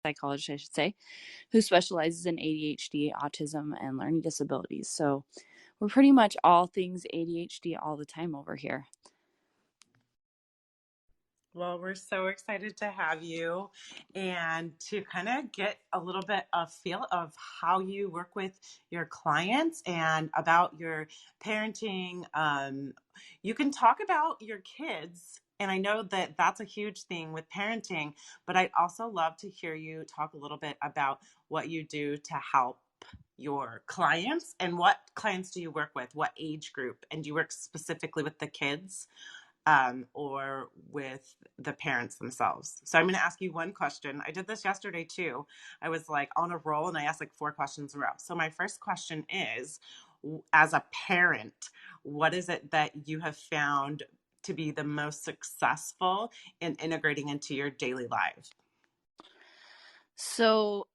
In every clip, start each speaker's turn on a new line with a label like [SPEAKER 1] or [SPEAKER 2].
[SPEAKER 1] psychologist, I should say, who specializes in ADHD, autism, and learning disabilities. So we're pretty much all things ADHD all the time over here.
[SPEAKER 2] Well, we're so excited to have you and to kind of get a little bit of feel of how you work with your clients and about your parenting. You can talk about your kids, and I know that that's a huge thing with parenting, but I'd also love to hear you talk a little bit about what you do to help your clients and what clients do you work with, what age group, and do you work specifically with the kids? Or with the parents themselves. So I'm going to ask you one question. I did this yesterday too. I was like on a roll and I asked like 4 questions in a row. So my first question is, as a parent, what is it that you have found to be the most successful in integrating into your daily life?
[SPEAKER 1] So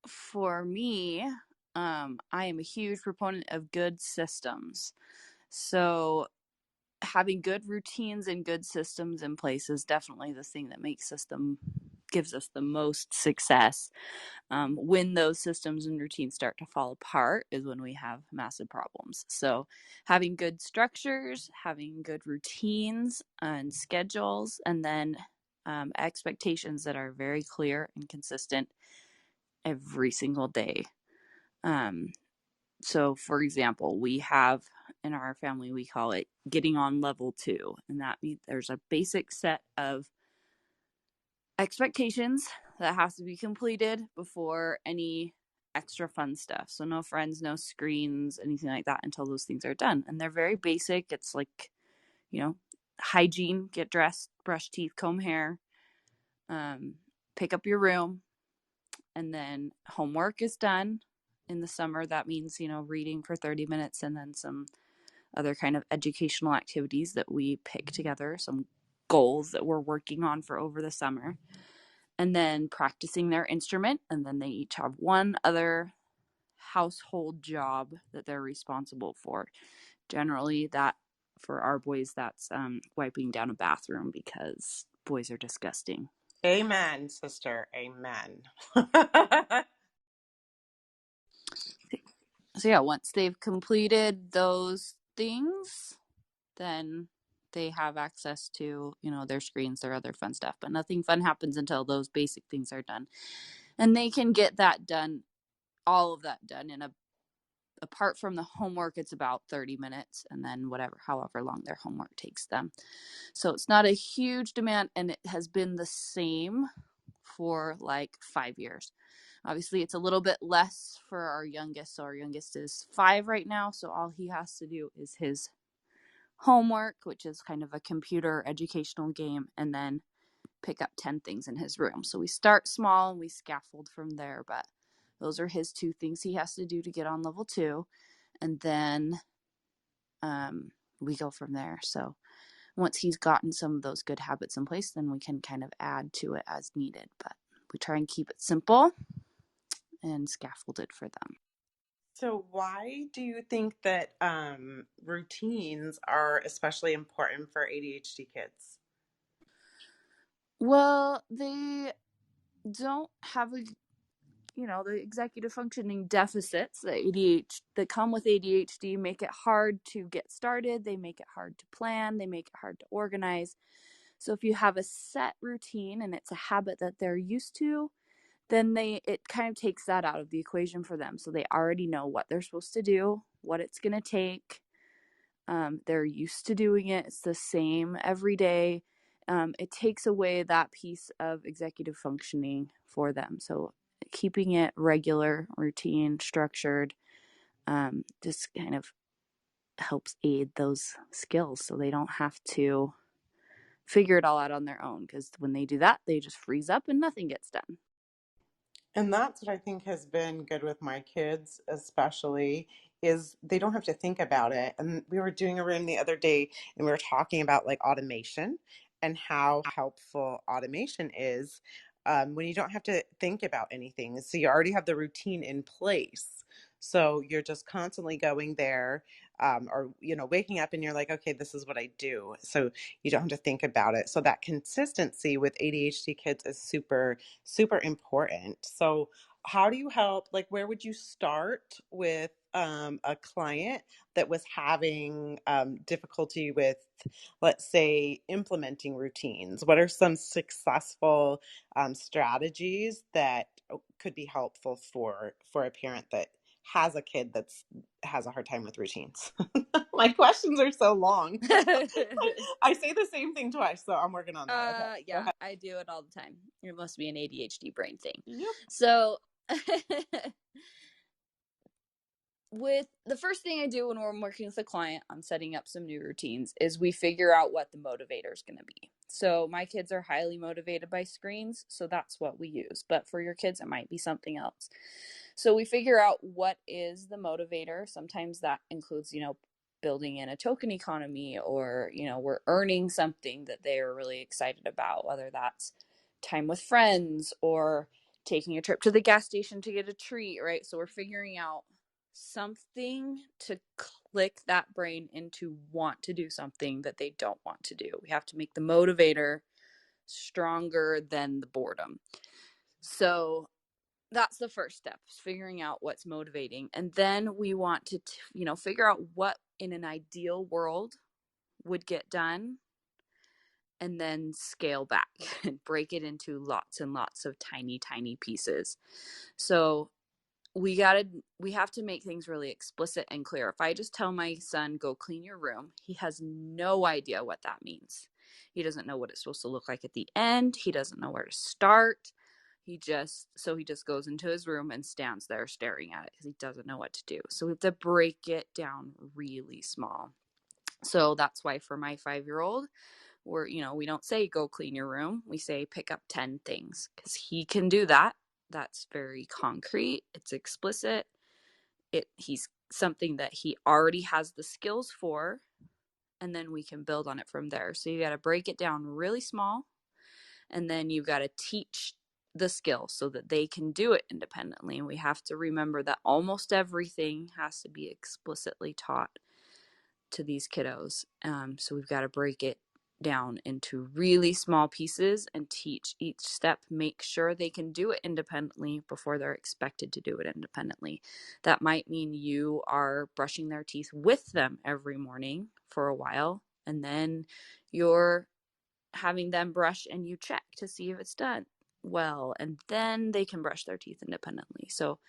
[SPEAKER 1] for me, I am a huge proponent of good systems. So having good routines and good systems in place is definitely the thing that gives us the most success. When those systems and routines start to fall apart is when we have massive problems. So having good structures, having good routines and schedules, and then expectations that are very clear and consistent every single day. So for example, we have in our family, we call it getting on level 2. And that means there's a basic set of expectations that has to be completed before any extra fun stuff. So no friends, no screens, anything like that until those things are done. And they're very basic. It's like, hygiene, get dressed, brush teeth, comb hair, pick up your room, and then homework is done. In the summer, that means, reading for 30 minutes and then some other kind of educational activities that we pick together, some goals that we're working on for over the summer, and then practicing their instrument. And then they each have one other household job that they're responsible for. Generally, that for our boys, that's wiping down a bathroom because boys are disgusting.
[SPEAKER 2] Amen, sister. Amen.
[SPEAKER 1] So yeah, once they've completed those things, then they have access to, their screens, their other fun stuff. But nothing fun happens until those basic things are done. And they can get that done, all of that done apart from the homework, it's about 30 minutes, and then however long their homework takes them. So it's not a huge demand, and it has been the same for like 5 years. Obviously, it's a little bit less for our youngest. So our youngest is 5 right now. So all he has to do is his homework, which is kind of a computer educational game, and then pick up 10 things in his room. So we start small and we scaffold from there, but those are his 2 things he has to do to get on level 2. And then we go from there. So once he's gotten some of those good habits in place, then we can kind of add to it as needed. But we try and keep it simple and scaffolded for them.
[SPEAKER 2] So, why do you think that routines are especially important for ADHD kids?
[SPEAKER 1] Well, they don't have the executive functioning deficits that come with ADHD make it hard to get started. They make it hard to plan. They make it hard to organize. So if you have a set routine and it's a habit that they're used to, then it kind of takes that out of the equation for them. So they already know what they're supposed to do, what it's going to take. They're used to doing it. It's the same every day. It takes away that piece of executive functioning for them. So keeping it regular, routine, structured, just kind of helps aid those skills so they don't have to figure it all out on their own, because when they do that, they just freeze up and nothing gets done.
[SPEAKER 2] And that's what I think has been good with my kids, especially, is they don't have to think about it. And we were doing a room the other day and we were talking about like automation and how helpful automation is when you don't have to think about anything. So you already have the routine in place. So you're just constantly going there, or, waking up and you're like, okay, this is what I do. So you don't have to think about it. So that consistency with ADHD kids is super, super important. So how do you help? Like, where would you start with a client that was having difficulty with, let's say, implementing routines? What are some successful strategies that could be helpful for a parent that has a kid that's has a hard time with routines? My questions are so long. I say the same thing twice, so I'm working on that. Okay, go
[SPEAKER 1] Yeah,
[SPEAKER 2] ahead.
[SPEAKER 1] I do it all the time. It must be an ADHD brain thing.
[SPEAKER 2] Yep.
[SPEAKER 1] So with the first thing I do when we're working with a client on setting up some new routines is we figure out what the motivator is going to be. So my kids are highly motivated by screens, so that's what we use. But for your kids, it might be something else. So we figure out what is the motivator. Sometimes that includes, building in a token economy, or, we're earning something that they are really excited about, whether that's time with friends or taking a trip to the gas station to get a treat, right? So we're figuring out something to click that brain into want to do something that they don't want to do. We have to make the motivator stronger than the boredom. So that's the first step, is figuring out what's motivating. And then we want to, figure out what in an ideal world would get done, and then scale back and break it into lots and lots of tiny, tiny pieces. So we have to make things really explicit and clear. If I just tell my son, go clean your room, he has no idea what that means. He doesn't know what it's supposed to look like at the end. He doesn't know where to start. He just goes into his room and stands there staring at it because he doesn't know what to do. So we have to break it down really small. So that's why for my 5-year-old, we don't say go clean your room. We say pick up 10 things, because he can do that. That's very concrete. It's explicit. He's something that he already has the skills for, and then we can build on it from there. So you got to break it down really small, and then you've got to teach the skill so that they can do it independently. And we have to remember that almost everything has to be explicitly taught to these kiddos. So we've got to break it down into really small pieces and teach each step, make sure they can do it independently before they're expected to do it independently. That might mean you are brushing their teeth with them every morning for a while, and then you're having them brush and you check to see if it's done well, and then they can brush their teeth independently. So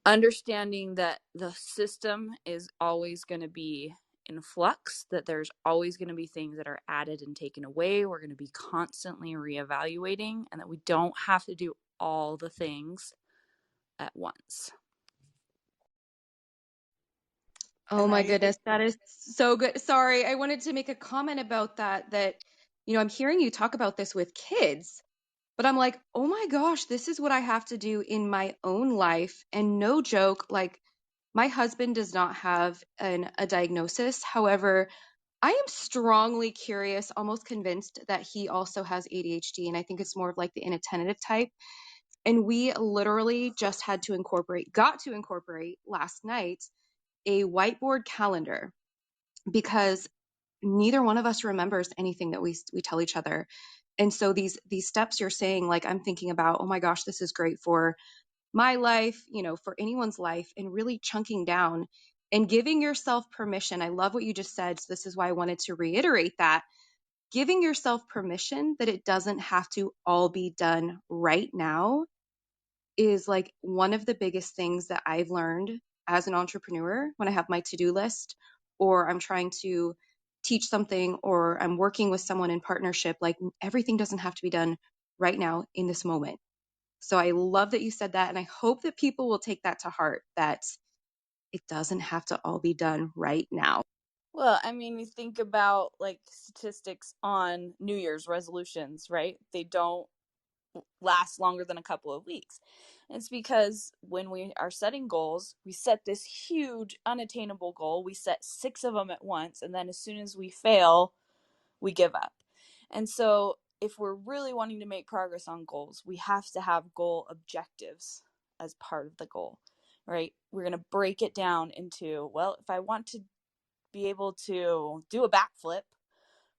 [SPEAKER 1] understanding that the system is always going to be in flux, that there's always going to be things that are added and taken away. We're going to be constantly reevaluating, and that we don't have to do all the things at once.
[SPEAKER 3] Oh my goodness, that is so good. Sorry, I wanted to make a comment about that, I'm hearing you talk about this with kids, but I'm like, oh my gosh, this is what I have to do in my own life. And no joke, like my husband does not have a diagnosis. However, I am strongly curious, almost convinced that he also has ADHD. And I think it's more of like the inattentive type. And we literally just got to incorporate last night a whiteboard calendar, because neither one of us remembers anything that we tell each other. And so these steps you're saying, like, I'm thinking about, oh my gosh, this is great for my life, for anyone's life, and really chunking down and giving yourself permission. I love what you just said. So this is why I wanted to reiterate that. Giving yourself permission that it doesn't have to all be done right now is like one of the biggest things that I've learned as an entrepreneur when I have my to-do list, or I'm trying to teach something, or I'm working with someone in partnership. Like, everything doesn't have to be done right now in this moment. So I love that you said that. And I hope that people will take that to heart, that it doesn't have to all be done right now.
[SPEAKER 1] Well, I mean, you think about like statistics on New Year's resolutions, right? They don't last longer than a couple of weeks. It's because when we are setting goals, we set this huge unattainable goal. We set 6 of them at once, and then as soon as we fail, we give up. And so if we're really wanting to make progress on goals, we have to have goal objectives as part of the goal, right? We're going to break it down into, well, if I want to be able to do a backflip,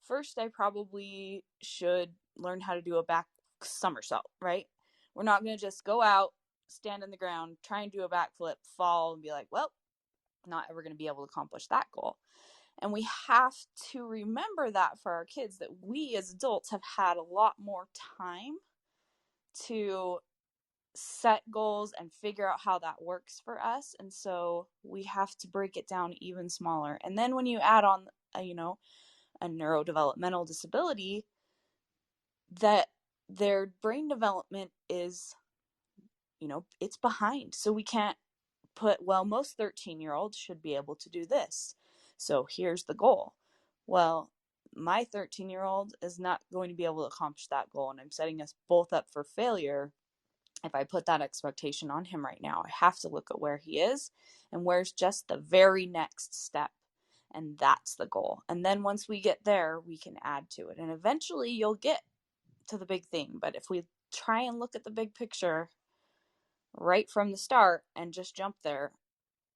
[SPEAKER 1] first I probably should learn how to do a back somersault, right? We're not going to just go out, stand on the ground, try and do a backflip, fall, and be like, well, not ever going to be able to accomplish that goal. And we have to remember that for our kids, that we as adults have had a lot more time to set goals and figure out how that works for us. And so we have to break it down even smaller. And then when you add on, a neurodevelopmental disability, that their brain development is, it's behind. So we can't put, well, most 13-year-olds should be able to do this, so here's the goal. Well, my 13-year-old is not going to be able to accomplish that goal, and I'm setting us both up for failure if I put that expectation on him right now. I have to look at where he is and where's just the very next step, and that's the goal. And then once we get there, we can add to it, and eventually you'll get to the big thing. But if we try and look at the big picture right from the start and just jump there,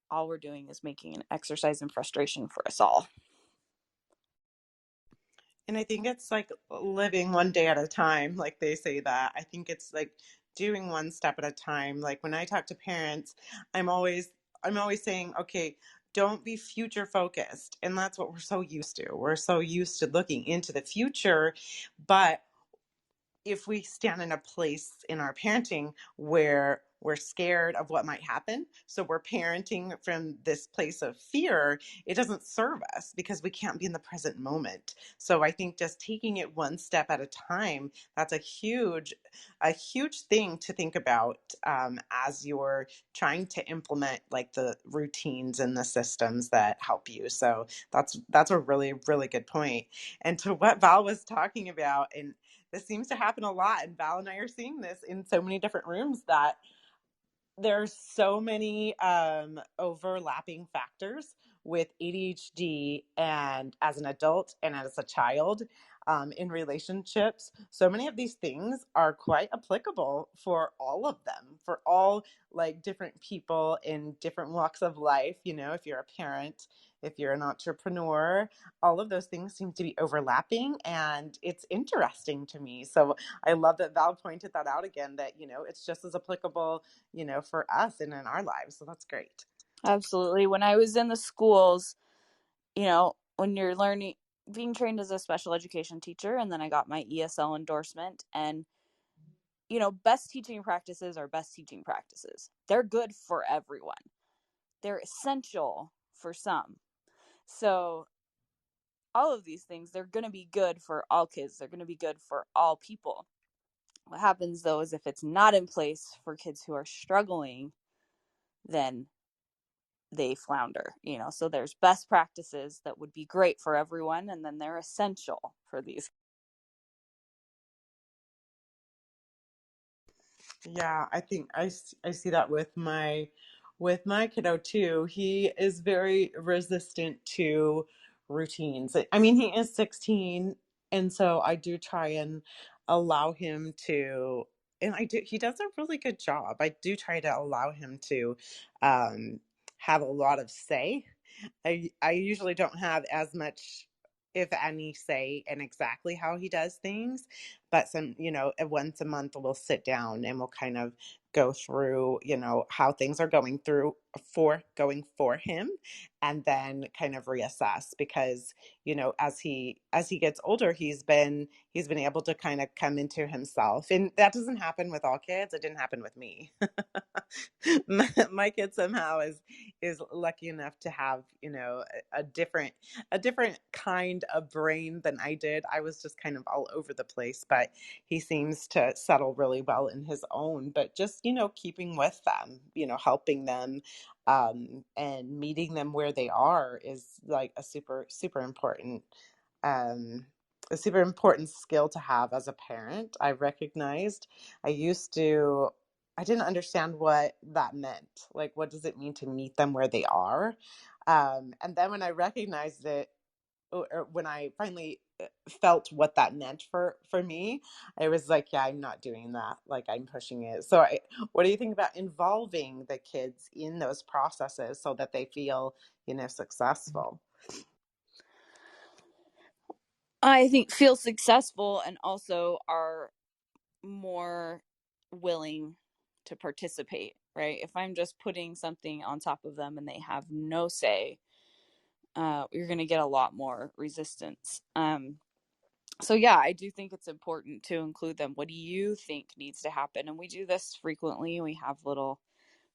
[SPEAKER 1] all we're doing is making an exercise in frustration for us all.
[SPEAKER 2] And I think it's like living one day at a time, like they say that. I think it's like doing one step at a time. Like when I talk to parents, I'm always saying, okay, don't be future focused. And that's what we're so used to. We're so used to looking into the future, but if we stand in a place in our parenting where we're scared of what might happen, so we're parenting from this place of fear, it doesn't serve us because we can't be in the present moment. So I think just taking it one step at a time, that's a huge thing to think about as you're trying to implement like the routines and the systems that help you. So that's a really, really good point. And to what Val was talking about, and this seems to happen a lot, and Val and I are seeing this in so many different rooms, that there's so many overlapping factors with ADHD and as an adult and as a child in relationships. So many of these things are quite applicable for all of them, for all like different people in different walks of life. If you're a parent, if you're an entrepreneur, all of those things seem to be overlapping, and it's interesting to me. So I love that Val pointed that out again, that, it's just as applicable for us and in our lives. So that's great.
[SPEAKER 1] Absolutely. When I was in the schools, when you're being trained as a special education teacher, and then I got my ESL endorsement, and best teaching practices are best teaching practices. They're good for everyone. They're essential for some. So all of these things, they're going to be good for all kids. They're going to be good for all people. What happens though is if it's not in place for kids who are struggling, then they flounder, so there's best practices that would be great for everyone, and then they're essential for these.
[SPEAKER 2] Yeah, I think I see that with my kiddo too. He is very resistant to routines. I mean, he is 16, and so I do try and allow him to, and he does a really good job. I do try to allow him to have a lot of say. I usually don't have as much, if any, say in exactly how he does things, but once a month we'll sit down and we'll kind of go through, how things are going for him, and then kind of reassess, because, as he gets older, he's been able to kind of come into himself, and that doesn't happen with all kids. It didn't happen with me. my kid somehow is lucky enough to have a different kind of brain than I did. I was just kind of all over the place, but he seems to settle really well in his own. But just keeping with them, helping them, and meeting them where they are is like a super important skill to have as a parent. I recognized I didn't understand what that meant. Like, what does it mean to meet them where they are? And then when I recognized it, or when I finally felt what that meant for me, I was like, yeah, I'm not doing that. Like, I'm pushing it. So what do you think about involving the kids in those processes so that they feel, successful?
[SPEAKER 1] I think feel successful and also are more willing to participate, right? If I'm just putting something on top of them and they have no say, you're going to get a lot more resistance. So yeah, I do think it's important to include them. What do you think needs to happen? And we do this frequently. We have little,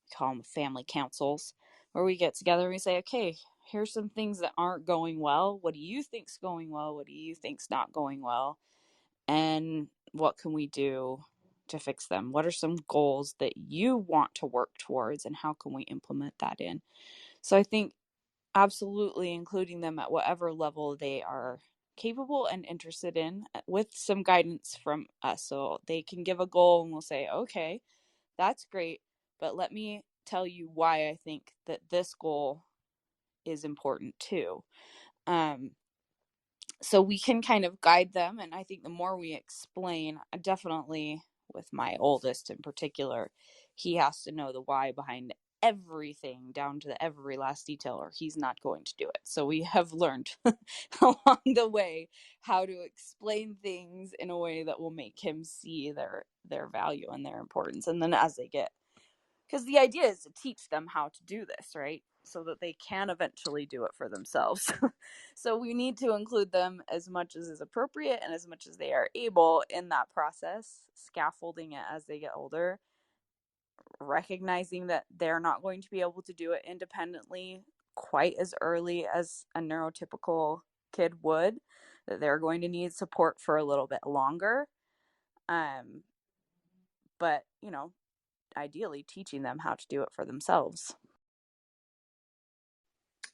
[SPEAKER 1] we call them family councils, where we get together and we say, okay, here's some things that aren't going well. What do you think's going well? What do you think's not going well? And what can we do to fix them? What are some goals that you want to work towards, and how can we implement that in? So I think absolutely including them at whatever level they are capable and interested in, with some guidance from us. So they can give a goal and we'll say, okay, that's great, but let me tell you why I think that this goal is important too. So we can kind of guide them. And I think the more we explain, definitely with my oldest in particular, he has to know the why behind everything down to every last detail, or he's not going to do it. So we have learned along the way how to explain things in a way that will make him see their value and their importance. And then as they get, because the idea is to teach them how to do this, right? So that they can eventually do it for themselves. So we need to include them as much as is appropriate and as much as they are able in that process, scaffolding it as they get older, recognizing that they're not going to be able to do it independently quite as early as a neurotypical kid would, that they're going to need support for a little bit longer. But, ideally teaching them how to do it for themselves.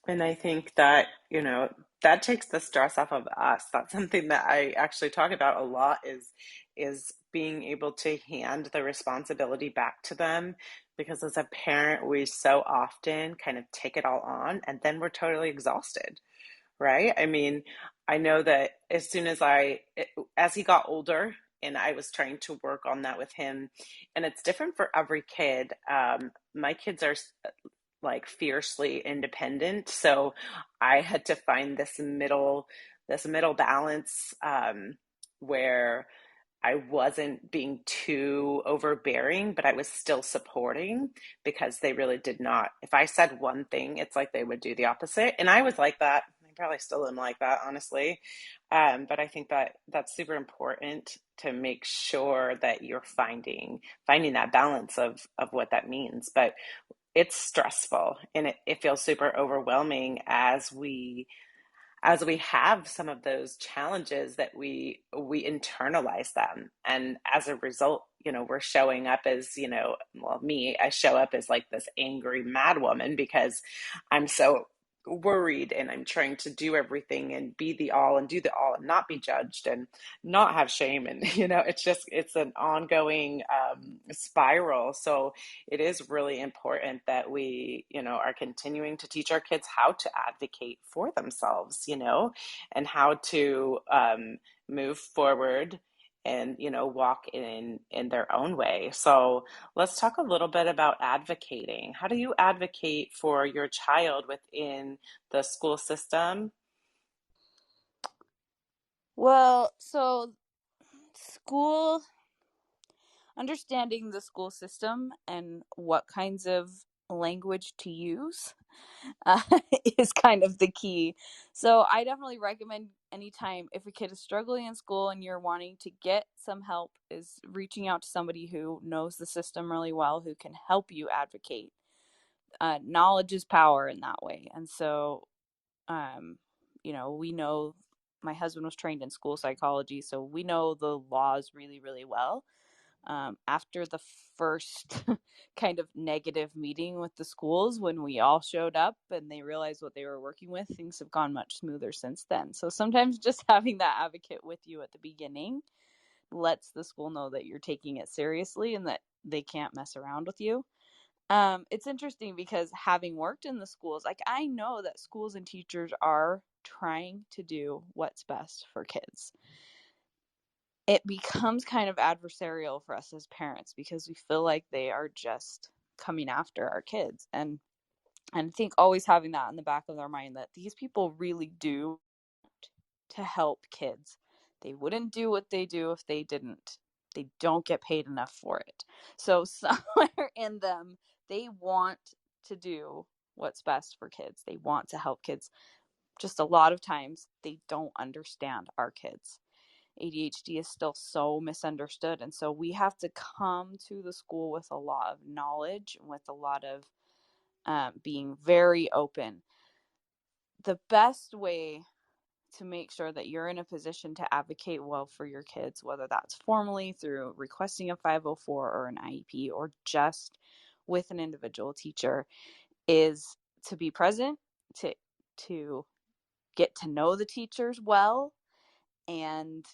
[SPEAKER 2] And I think that, that takes the stress off of us. That's something that I actually talk about a lot is being able to hand the responsibility back to them, because as a parent, we so often kind of take it all on and then we're totally exhausted, right? I mean, I know that as he got older, and I was trying to work on that with him, and it's different for every kid. My kids are like fiercely independent, so I had to find this middle balance, where I wasn't being too overbearing, but I was still supporting, because they really did not. If I said one thing, it's like they would do the opposite. And I was like that. I probably still am like that, honestly. But I think that that's super important to make sure that you're finding that balance of what that means. But it's stressful, and it feels super overwhelming as we have some of those challenges, that we internalize them, and as a result, we're showing up as, well, me, I show up as like this angry mad woman, because I'm so worried, and I'm trying to do everything and be the all and do the all and not be judged and not have shame, and it's an ongoing spiral. So it is really important that we, are continuing to teach our kids how to advocate for themselves, and how to move forward and, walk in their own way. So let's talk a little bit about advocating. How do you advocate for your child within the school system?
[SPEAKER 1] Well, so school, understanding the school system and what kinds of language to use uh, is kind of the key. So I definitely recommend, anytime if a kid is struggling in school and you're wanting to get some help, is reaching out to somebody who knows the system really well, who can help you advocate. Knowledge is power in that way. And so, we know, my husband was trained in school psychology, so we know the laws really, really well. After the first kind of negative meeting with the schools, when we all showed up and they realized what they were working with, things have gone much smoother since then. So sometimes just having that advocate with you at the beginning lets the school know that you're taking it seriously and that they can't mess around with you. It's interesting because having worked in the schools, like, I know that schools and teachers are trying to do what's best for kids, it becomes kind of adversarial for us as parents because we feel like they are just coming after our kids. And I think always having that in the back of their mind that these people really do to help kids. They wouldn't do what they do if they didn't. They don't get paid enough for it. So somewhere in them, they want to do what's best for kids. They want to help kids. Just a lot of times they don't understand our kids. ADHD is still so misunderstood. And so we have to come to the school with a lot of knowledge, with a lot of being very open. The best way to make sure that you're in a position to advocate well for your kids, whether that's formally through requesting a 504 or an IEP or just with an individual teacher, is to be present, to get to know the teachers well, and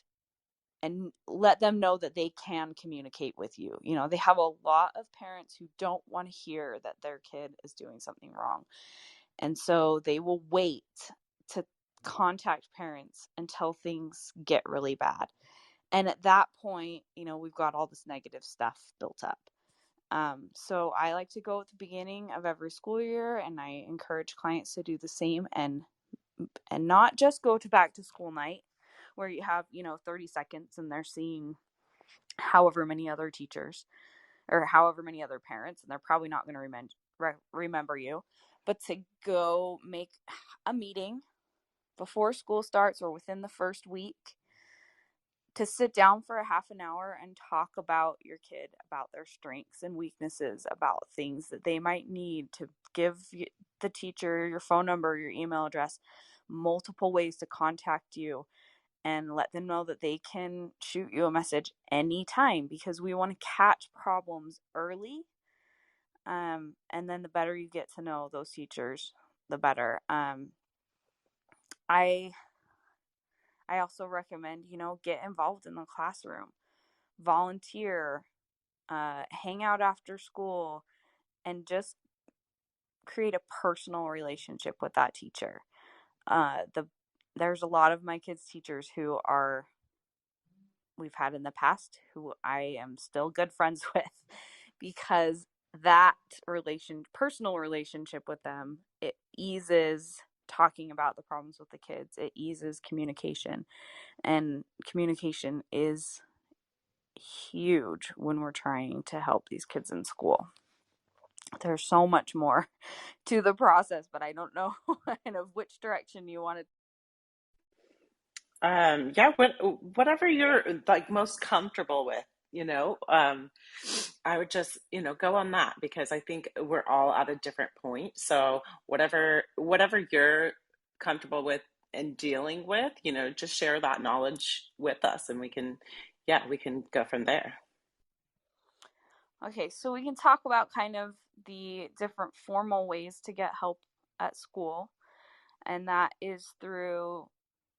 [SPEAKER 1] let them know that they can communicate with you. You know, they have a lot of parents who don't want to hear that their kid is doing something wrong. And so they will wait to contact parents until things get really bad. And at that point, you know, we've got all this negative stuff built up. So I like to go at the beginning of every school year, and I encourage clients to do the same, and not just go to back to school night where you have, 30 seconds and they're seeing however many other teachers or however many other parents, and they're probably not going to remember you, but to go make a meeting before school starts or within the first week to sit down for a half an hour and talk about your kid, about their strengths and weaknesses, about things that they might need, to give the teacher your phone number, your email address, multiple ways to contact you, and let them know that they can shoot you a message anytime, because we want to catch problems early. And then the better you get to know those teachers, the better. I also recommend, get involved in the classroom, volunteer, hang out after school, and just create a personal relationship with that teacher. There's a lot of my kids' teachers who we've had in the past who I am still good friends with, because that personal relationship with them, it eases talking about the problems with the kids. It eases communication, and communication is huge when we're trying to help these kids in school. There's so much more to the process, but I don't know kind of which direction you want to.
[SPEAKER 2] Yeah, whatever you're like most comfortable with, I would just, go on that, because I think we're all at a different point. So whatever you're comfortable with and dealing with, just share that knowledge with us, and we can go from there.
[SPEAKER 1] Okay, so we can talk about kind of the different formal ways to get help at school, and that is through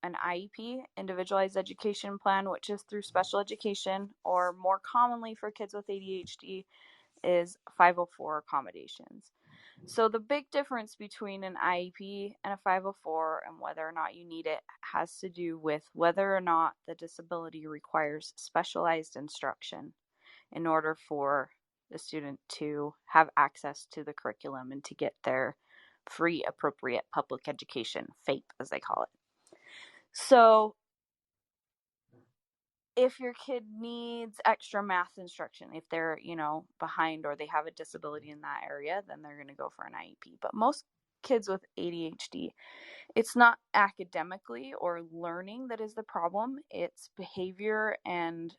[SPEAKER 1] an IEP, individualized education plan, which is through special education, or more commonly for kids with ADHD is 504 accommodations. So the big difference between an IEP and a 504 and whether or not you need it has to do with whether or not the disability requires specialized instruction in order for the student to have access to the curriculum and to get their free appropriate public education, FAPE as they call it. So if your kid needs extra math instruction, if they're, behind or they have a disability in that area, then they're going to go for an IEP. But most kids with ADHD, it's not academically or learning that is the problem. It's behavior and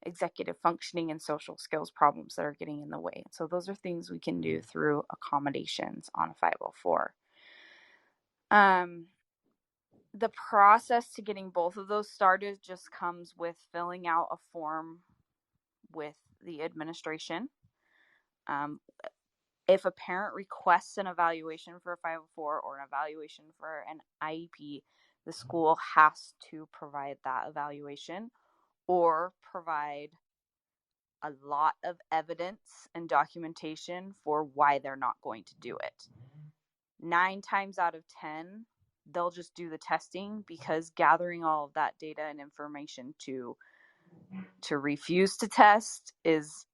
[SPEAKER 1] executive functioning and social skills problems that are getting in the way. So those are things we can do through accommodations on a 504. The process to getting both of those started just comes with filling out a form with the administration. If a parent requests an evaluation for a 504 or an evaluation for an IEP, the school has to provide that evaluation or provide a lot of evidence and documentation for why they're not going to do it. 9 times out of 10, they'll just do the testing, because gathering all of that data and information to refuse to test is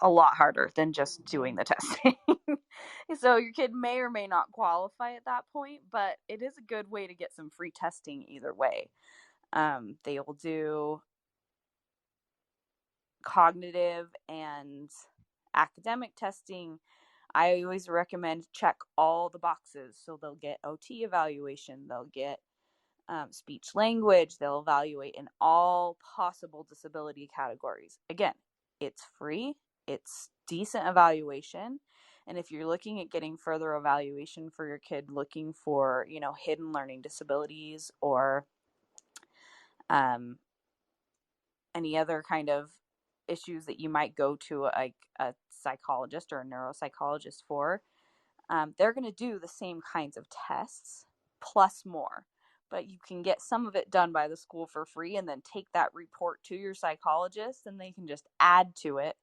[SPEAKER 1] a lot harder than just doing the testing. So your kid may or may not qualify at that point, but it is a good way to get some free testing either way. They will do cognitive and academic testing. I always recommend check all the boxes. So they'll get OT evaluation, they'll get speech language, they'll evaluate in all possible disability categories. Again, it's free, it's decent evaluation. And if you're looking at getting further evaluation for your kid, looking for, hidden learning disabilities or any other kind of issues that you might go to a psychologist or a neuropsychologist for, they're going to do the same kinds of tests plus more. But you can get some of it done by the school for free and then take that report to your psychologist and they can just add to it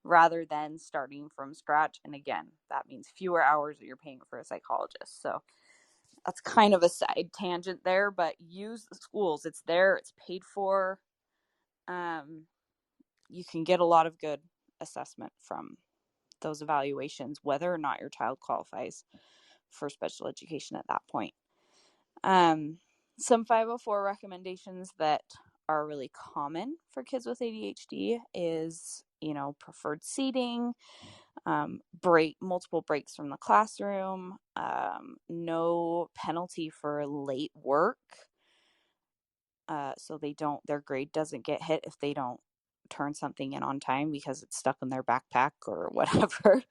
[SPEAKER 1] rather than starting from scratch. And again, that means fewer hours that you're paying for a psychologist. So that's kind of a side tangent there, but use the schools. It's there, it's paid for. You can get a lot of good assessment from those evaluations, whether or not your child qualifies for special education at that point. Some 504 recommendations that are really common for kids with ADHD is, preferred seating, multiple breaks from the classroom, no penalty for late work. So their grade doesn't get hit if they don't turn something in on time because it's stuck in their backpack or whatever.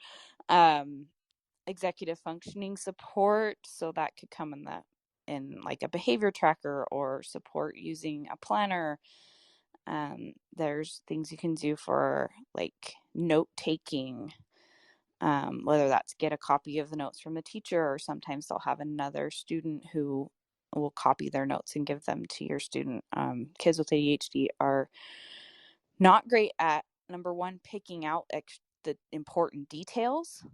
[SPEAKER 1] Executive functioning support, so that could come in like a behavior tracker or support using a planner. There's things you can do for like note taking, whether that's get a copy of the notes from the teacher, or sometimes they'll have another student who will copy their notes and give them to your student. Kids with ADHD are not great at, number one, picking out the important details.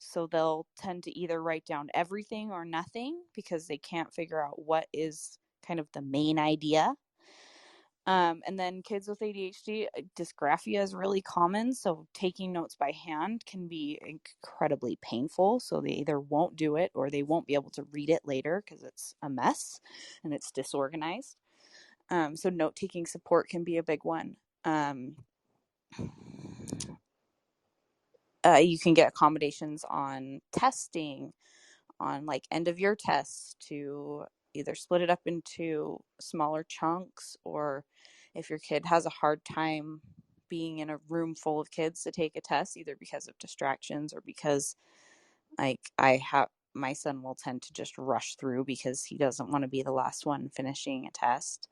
[SPEAKER 1] So they'll tend to either write down everything or nothing because they can't figure out what is kind of the main idea. And then kids with ADHD, dysgraphia is really common. So taking notes by hand can be incredibly painful. So they either won't do it or they won't be able to read it later because it's a mess and it's disorganized. So note-taking support can be a big one. You can get accommodations on testing, on like end of year tests, to either split it up into smaller chunks, or if your kid has a hard time being in a room full of kids to take a test, either because of distractions or because like my son will tend to just rush through because he doesn't want to be the last one finishing a test.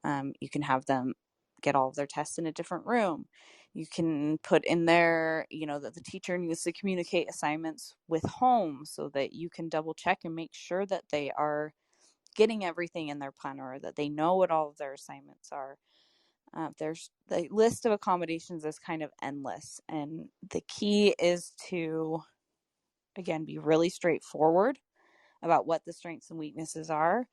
[SPEAKER 1] You can have them get all of their tests in a different room. You can put in there, that the teacher needs to communicate assignments with home so that you can double check and make sure that they are getting everything in their planner, or that they know what all of their assignments are. There's the list of accommodations is kind of endless. And the key is to, again, be really straightforward about what the strengths and weaknesses are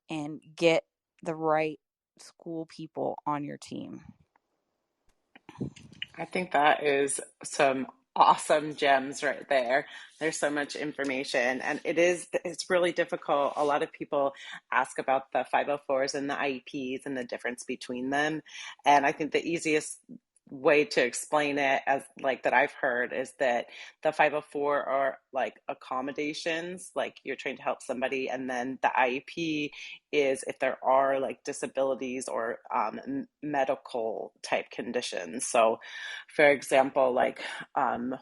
[SPEAKER 1] and get the right school people on your team.
[SPEAKER 2] I think that is some awesome gems right there. There's so much information, and it's really difficult. A lot of people ask about the 504s and the IEPs and the difference between them. And I think the easiest way to explain it, as like that I've heard, is that the 504 are like accommodations, like you're trying to help somebody, and then the IEP is if there are like disabilities or medical type conditions. So for example, like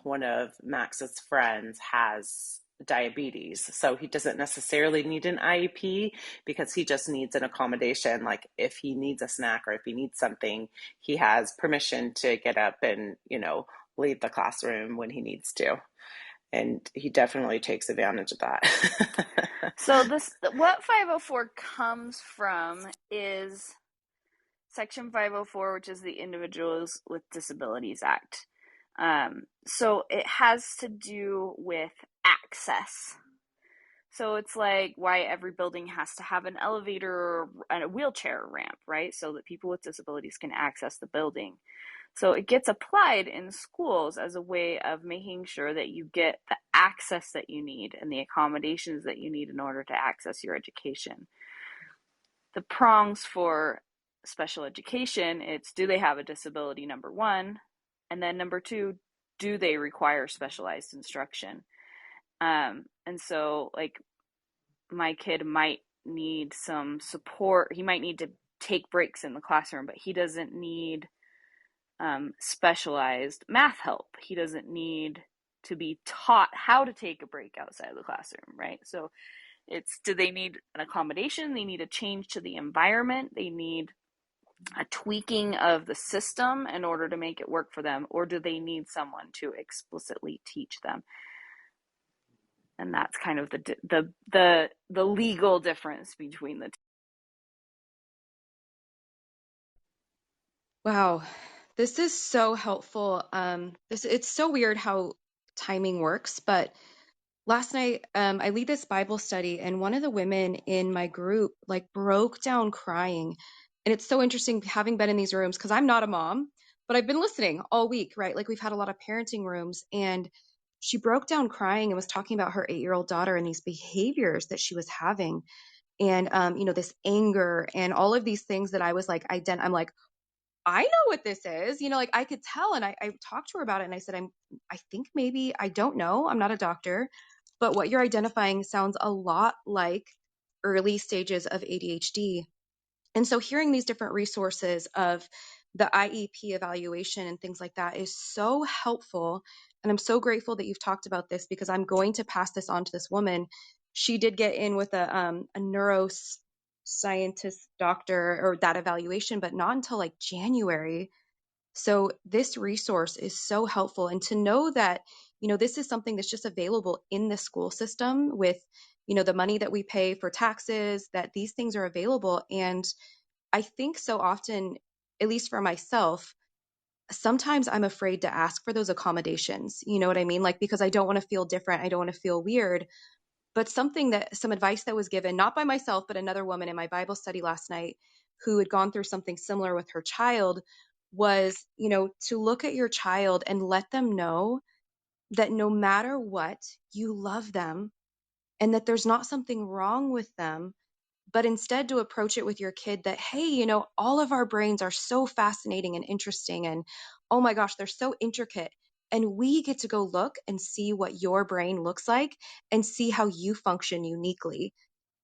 [SPEAKER 2] one of Max's friends has diabetes, so he doesn't necessarily need an IEP because he just needs an accommodation. Like if he needs a snack or if he needs something, he has permission to get up and leave the classroom when he needs to, and he definitely takes advantage of that.
[SPEAKER 1] So what 504 comes from is Section 504, which is the Individuals with Disabilities Act. So it has to do with access. So it's like why every building has to have an elevator and a wheelchair ramp, right? So that people with disabilities can access the building. So it gets applied in schools as a way of making sure that you get the access that you need and the accommodations that you need in order to access your education. The prongs for special education, it's do they have a disability, number one, and then number two, do they require specialized instruction? And so like my kid might need some support. He might need to take breaks in the classroom, but he doesn't need specialized math help. He doesn't need to be taught how to take a break outside of the classroom, right? So it's, do they need an accommodation? They need a change to the environment. They need a tweaking of the system in order to make it work for them, or do they need someone to explicitly teach them? And that's kind of the legal difference between the two.
[SPEAKER 3] Wow, this is so helpful. It's so weird how timing works, but last night I lead this Bible study, and one of the women in my group like broke down crying. And it's so interesting having been in these rooms because I'm not a mom, but I've been listening all week, right? Like we've had a lot of parenting rooms, and she broke down crying and was talking about her 8-year-old daughter and these behaviors that she was having, and this anger and all of these things that I was like, I'm like, I know what this is. Like I could tell. And I talked to her about it, and I said, I think maybe, I don't know. I'm not a doctor, but what you're identifying sounds a lot like early stages of ADHD. And so hearing these different resources of the IEP evaluation and things like that is so helpful. And I'm so grateful that you've talked about this, because I'm going to pass this on to this woman. She did get in with a neuroscientist doctor, or that evaluation, but not until like January. So this resource is so helpful. And to know that, this is something that's just available in the school system with, the money that we pay for taxes, that these things are available. And I think so often, at least for myself, sometimes I'm afraid to ask for those accommodations. You know what I mean? Like, because I don't want to feel different. I don't want to feel weird. But some advice that was given, not by myself, but another woman in my Bible study last night who had gone through something similar with her child, was, to look at your child and let them know that no matter what, you love them, and that there's not something wrong with them, but instead to approach it with your kid that, hey, all of our brains are so fascinating and interesting. And oh my gosh, they're so intricate. And we get to go look and see what your brain looks like and see how you function uniquely,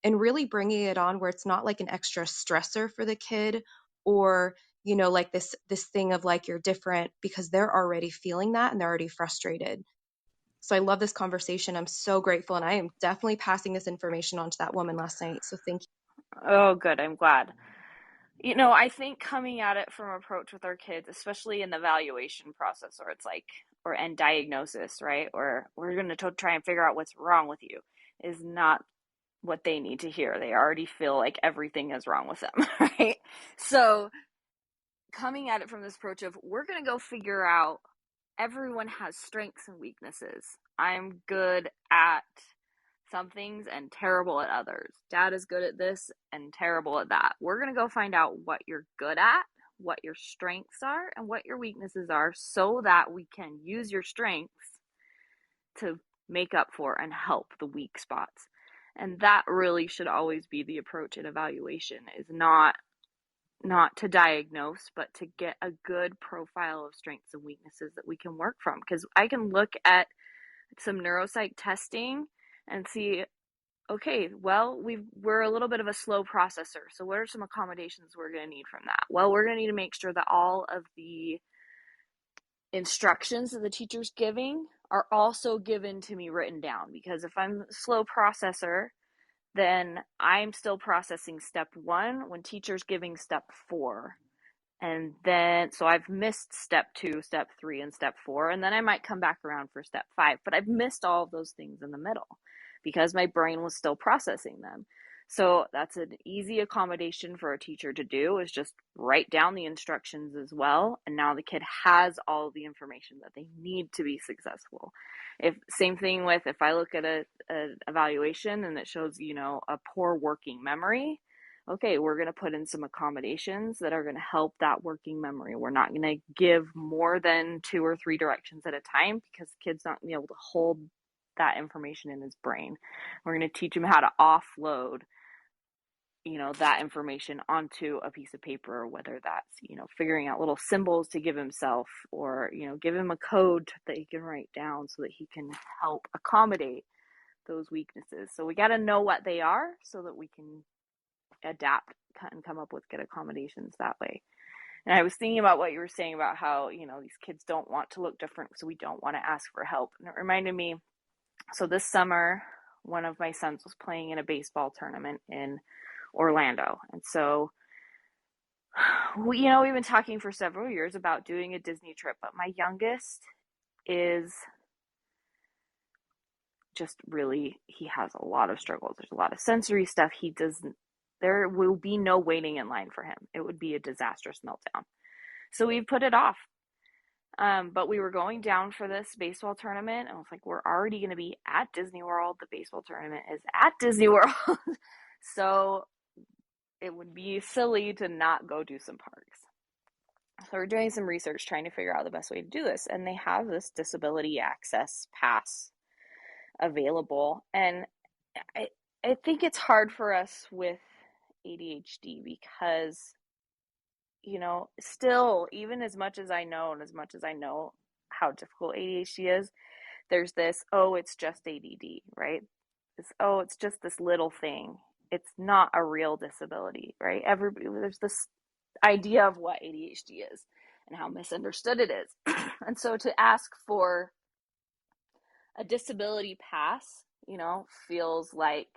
[SPEAKER 3] and really bringing it on where it's not like an extra stressor for the kid, or, like this thing of like, you're different, because they're already feeling that and they're already frustrated. So I love this conversation. I'm so grateful. And I am definitely passing this information on to that woman last night. So thank you.
[SPEAKER 1] Oh, good. I'm glad. I think coming at it from approach with our kids, especially in the evaluation process, or it's like, and diagnosis, right? Or we're going to try and figure out what's wrong with you, is not what they need to hear. They already feel like everything is wrong with them, right? So coming at it from this approach of, we're going to go figure out, everyone has strengths and weaknesses. I'm good at some things and terrible at others. Dad is good at this and terrible at that. We're going to go find out what you're good at, what your strengths are, and what your weaknesses are, so that we can use your strengths to make up for and help the weak spots. And that really should always be the approach in evaluation, is not to diagnose, but to get a good profile of strengths and weaknesses that we can work from. Because I can look at some neuropsych testing and see, okay, well, we're a little bit of a slow processor. So what are some accommodations we're going to need from that? Well, we're going to need to make sure that all of the instructions that the teacher's giving are also given to me written down. Because if I'm a slow processor, then I'm still processing step 1 when teacher's giving step 4. And then, so I've missed step 2, step 3, and step 4, and then I might come back around for step 5, but I've missed all of those things in the middle because my brain was still processing them.
[SPEAKER 4] So that's an easy accommodation for a teacher to do, is just write down the instructions as well. And now the kid has all the information that they need to be successful. Same thing with, if I look at an evaluation and it shows, a poor working memory, okay, we're going to put in some accommodations that are going to help that working memory. We're not going to give more than 2 or 3 directions at a time, because the kid's not going to be able to hold that information in his brain. We're going to teach him how to offload that information onto a piece of paper, whether that's, figuring out little symbols to give himself, or, give him a code that he can write down so that he can help accommodate those weaknesses. So we got to know what they are so that we can adapt and come up with good accommodations that way. And I was thinking about what you were saying about how, these kids don't want to look different, so we don't want to ask for help. And it reminded me, so this summer, one of my sons was playing in a baseball tournament in Orlando. And so, we've been talking for several years about doing a Disney trip, but my youngest is just really, he has a lot of struggles. There's a lot of sensory stuff. There will be no waiting in line for him. It would be a disastrous meltdown. So we put it off. But we were going down for this baseball tournament, and I was like, we're already going to be at Disney World. The baseball tournament is at Disney World. So it would be silly to not go do some parks. So we're doing some research trying to figure out the best way to do this. And they have this disability access pass available. And I think it's hard for us with ADHD because, still, even as much as I know, and as much as I know how difficult ADHD is, there's this, oh, it's just ADD, right? It's just this little thing. It's not a real disability, right? There's this idea of what ADHD is and how misunderstood it is. And so to ask for a disability pass, feels like,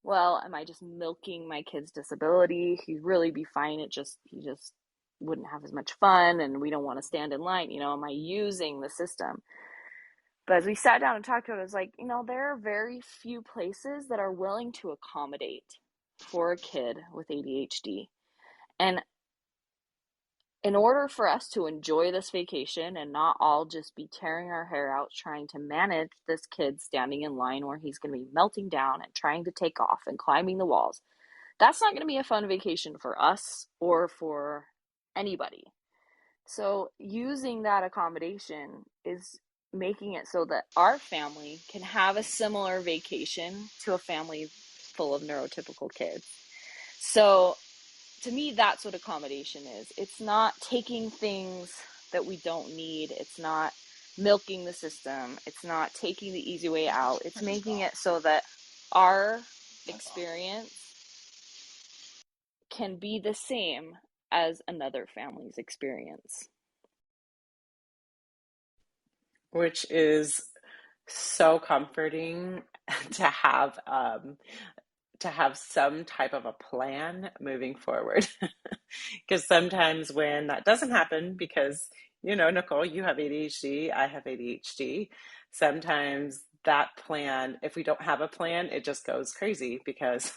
[SPEAKER 4] well, am I just milking my kid's disability? He'd really be fine. He just wouldn't have as much fun, and we don't want to stand in line. Am I using the system? But as we sat down and talked about it, I was like, there are very few places that are willing to accommodate for a kid with ADHD. And in order for us to enjoy this vacation and not all just be tearing our hair out trying to manage this kid standing in line where he's going to be melting down and trying to take off and climbing the walls, that's not going to be a fun vacation for us or for anybody. So using that accommodation is making it so that our family can have a similar vacation to a family full of neurotypical kids. So to me, that's what accommodation is. It's not taking things that we don't need. It's not milking the system. It's not taking the easy way out. It's making it so that our experience can be the same as another family's experience.
[SPEAKER 2] Which is so comforting to have some type of a plan moving forward. Because sometimes when that doesn't happen, because Nicole, you have ADHD, I have ADHD, sometimes that plan, if we don't have a plan, it just goes crazy because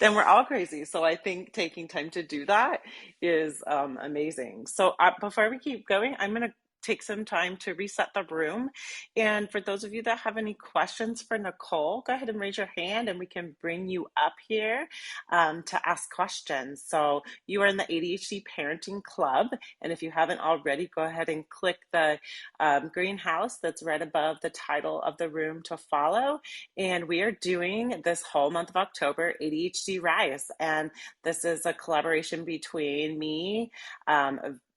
[SPEAKER 2] then we're all crazy. So I think taking time to do that is amazing. So before we keep going, I'm going to take some time to reset the room. And for those of you that have any questions for Nicole, go ahead and raise your hand and we can bring you up here to ask questions. So you are in the ADHD Parenting Club. And if you haven't already, go ahead and click the greenhouse that's right above the title of the room to follow. And we are doing this whole month of October ADHD Rise. And this is a collaboration between me,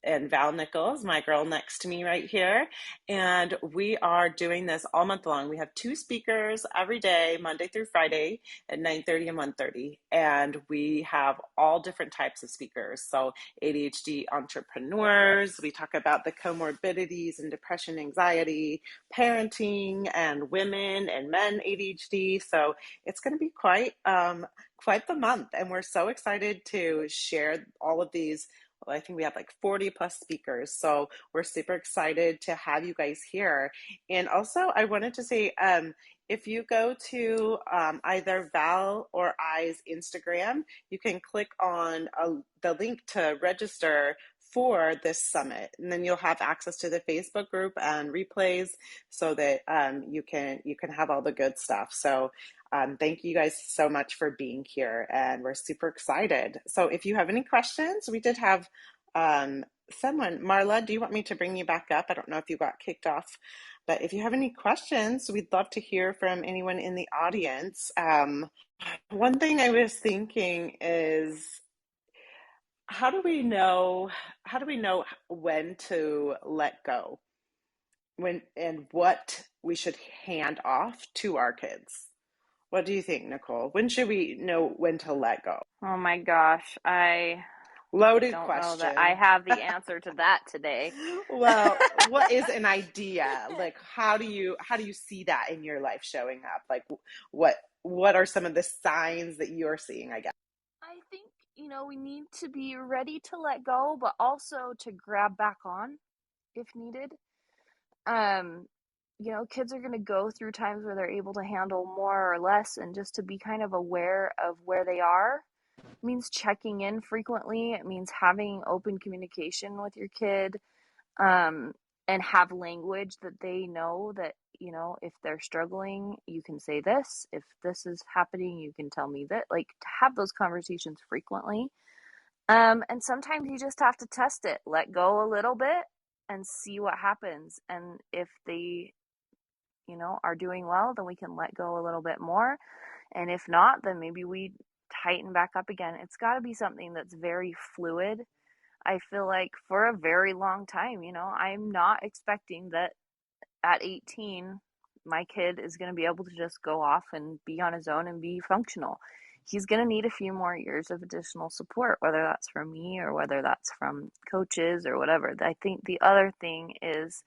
[SPEAKER 2] and Val Nichols, my girl next to me right here. And we are doing this all month long. We have 2 speakers every day, Monday through Friday at 9:30 and 1:30. And we have all different types of speakers. So ADHD entrepreneurs, we talk about the comorbidities and depression, anxiety, parenting, and women and men ADHD. So it's going to be quite the month. And we're so excited to share all of these. I think we have like 40 plus speakers. So we're super excited to have you guys here. And also I wanted to say, if you go to either Val or I's Instagram, you can click on the link to register for this summit, and then you'll have access to the Facebook group and replays, so that you can have all the good stuff. So thank you guys so much for being here, and we're super excited. So if you have any questions, we did have someone. Marla, do you want me to bring you back up? I don't know if you got kicked off, but if you have any questions, we'd love to hear from anyone in the audience. One thing I was thinking is, how do we know when to let go, and what we should hand off to our kids? What do you think, Nicole? When should we know when to let go?
[SPEAKER 4] Oh my gosh, I
[SPEAKER 2] Loaded
[SPEAKER 4] don't know that I
[SPEAKER 2] question.
[SPEAKER 4] have the answer to that today.
[SPEAKER 2] Well, what is an idea? Like, how do you see that in your life showing up? Like, what are some of the signs that you're seeing, I guess?
[SPEAKER 4] I think, we need to be ready to let go, but also to grab back on if needed. Kids are going to go through times where they're able to handle more or less, and just to be kind of aware of where they are. It means checking in frequently. It means having open communication with your kid, and have language that they know that, if they're struggling, you can say this. If this is happening, you can tell me that. Like, to have those conversations frequently. And sometimes you just have to test it, let go a little bit and see what happens. And if they, are doing well, then we can let go a little bit more. And if not, then maybe we tighten back up again. It's got to be something that's very fluid. I feel like for a very long time, I'm not expecting that at 18, my kid is going to be able to just go off and be on his own and be functional. He's going to need a few more years of additional support, whether that's from me or whether that's from coaches or whatever. I think the other thing is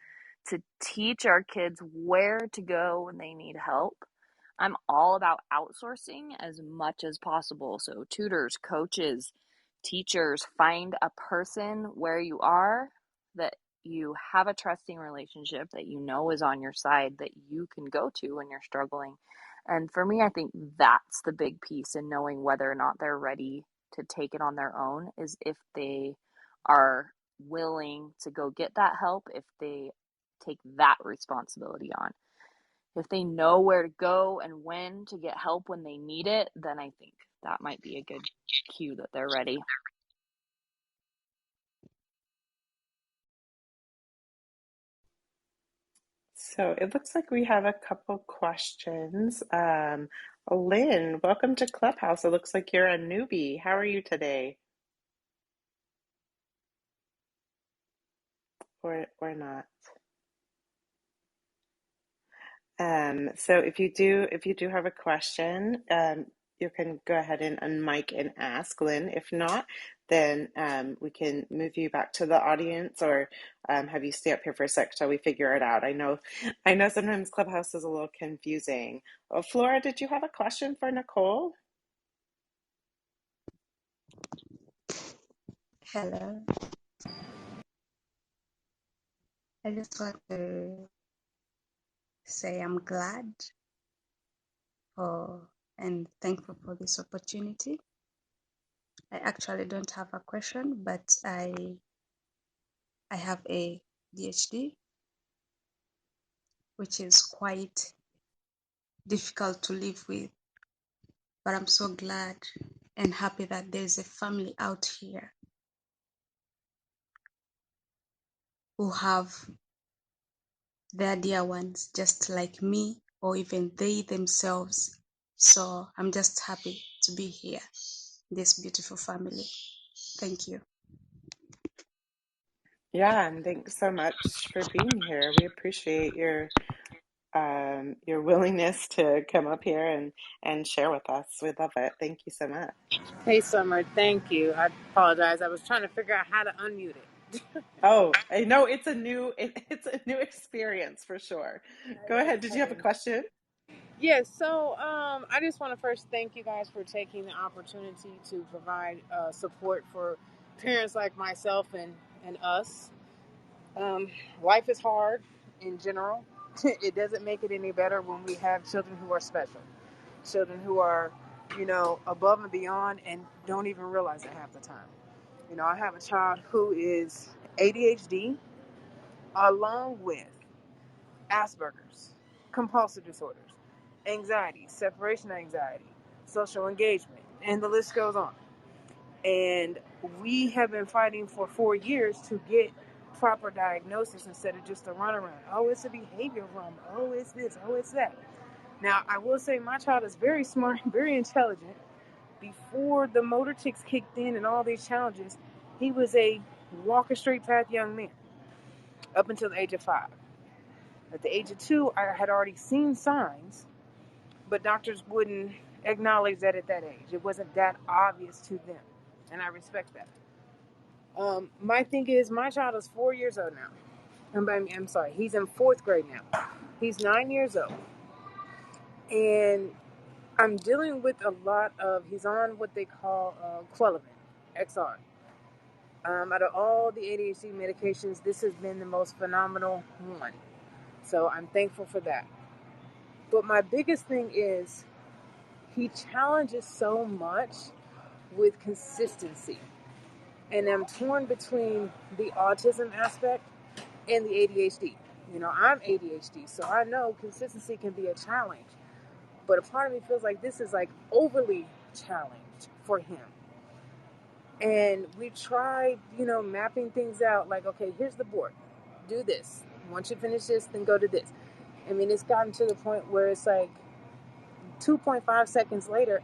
[SPEAKER 4] to teach our kids where to go when they need help. I'm all about outsourcing as much as possible. So tutors, coaches, teachers, find a person where you are that you have a trusting relationship, that is on your side, that you can go to when you're struggling. And for me, I think that's the big piece in knowing whether or not they're ready to take it on their own, is if they are willing to go get that help, if they take that responsibility on. If they know where to go and when to get help when they need it, then I think that might be a good cue that they're ready.
[SPEAKER 2] So it looks like we have a couple questions. Lynn, welcome to Clubhouse. It looks like you're a newbie. How are you today? Or not? So if you do have a question, you can go ahead and unmic and ask Lynn. If not, then we can move you back to the audience, or have you stay up here for a sec till we figure it out. I know sometimes Clubhouse is a little confusing. Flora, did you have a question for Nicole?
[SPEAKER 5] Hello. I just want to say I'm glad for and thankful for this opportunity. I actually don't have a question, but I have a DHD, which is quite difficult to live with. But I'm so glad and happy that there's a family out here who have their dear ones just like me, or even they themselves. So I'm just happy to be here, this beautiful family. Thank you.
[SPEAKER 2] Yeah, and thanks so much for being here. We appreciate your willingness to come up here and share with us. We love it. Thank you so much.
[SPEAKER 6] Hey, Summer. Thank you. I apologize. I was trying to figure out how to unmute it.
[SPEAKER 2] Oh, I know it's a new experience for sure. Go ahead. Did you have a
[SPEAKER 6] Okay.
[SPEAKER 2] question?
[SPEAKER 6] Yes. So, I just want to first thank you guys for taking the opportunity to provide support for parents like myself and us. Life is hard in general, It doesn't make it any better when we have children who are special, children who are, above and beyond and don't even realize it half the time. I have a child who is ADHD along with Asperger's, compulsive disorders, anxiety, separation anxiety, social engagement, and the list goes on. And we have been fighting for 4 years to get proper diagnosis instead of just a runaround. Oh, it's a behavior problem. Oh, it's this. Oh, it's that. Now, I will say my child is very smart, very intelligent. Before the motor tics kicked in and all these challenges, he was a walk a straight path young man up until the age of 5. At the age of 2, I had already seen signs, but doctors wouldn't acknowledge that at that age. It wasn't that obvious to them, and I respect that. My thing is, my child is 4 years old now. I'm sorry, he's in 4th grade now. He's 9 years old, and I'm dealing with a lot of, he's on what they call Quellivan, XR. Out of all the ADHD medications, this has been the most phenomenal one. So I'm thankful for that. But my biggest thing is he challenges so much with consistency. And I'm torn between the autism aspect and the ADHD. I'm ADHD, so I know consistency can be a challenge. But a part of me feels like this is like overly challenged for him. And we tried, mapping things out like, okay, here's the board. Do this. Once you finish this, then go to this. I mean, it's gotten to the point where it's like 2.5 seconds later,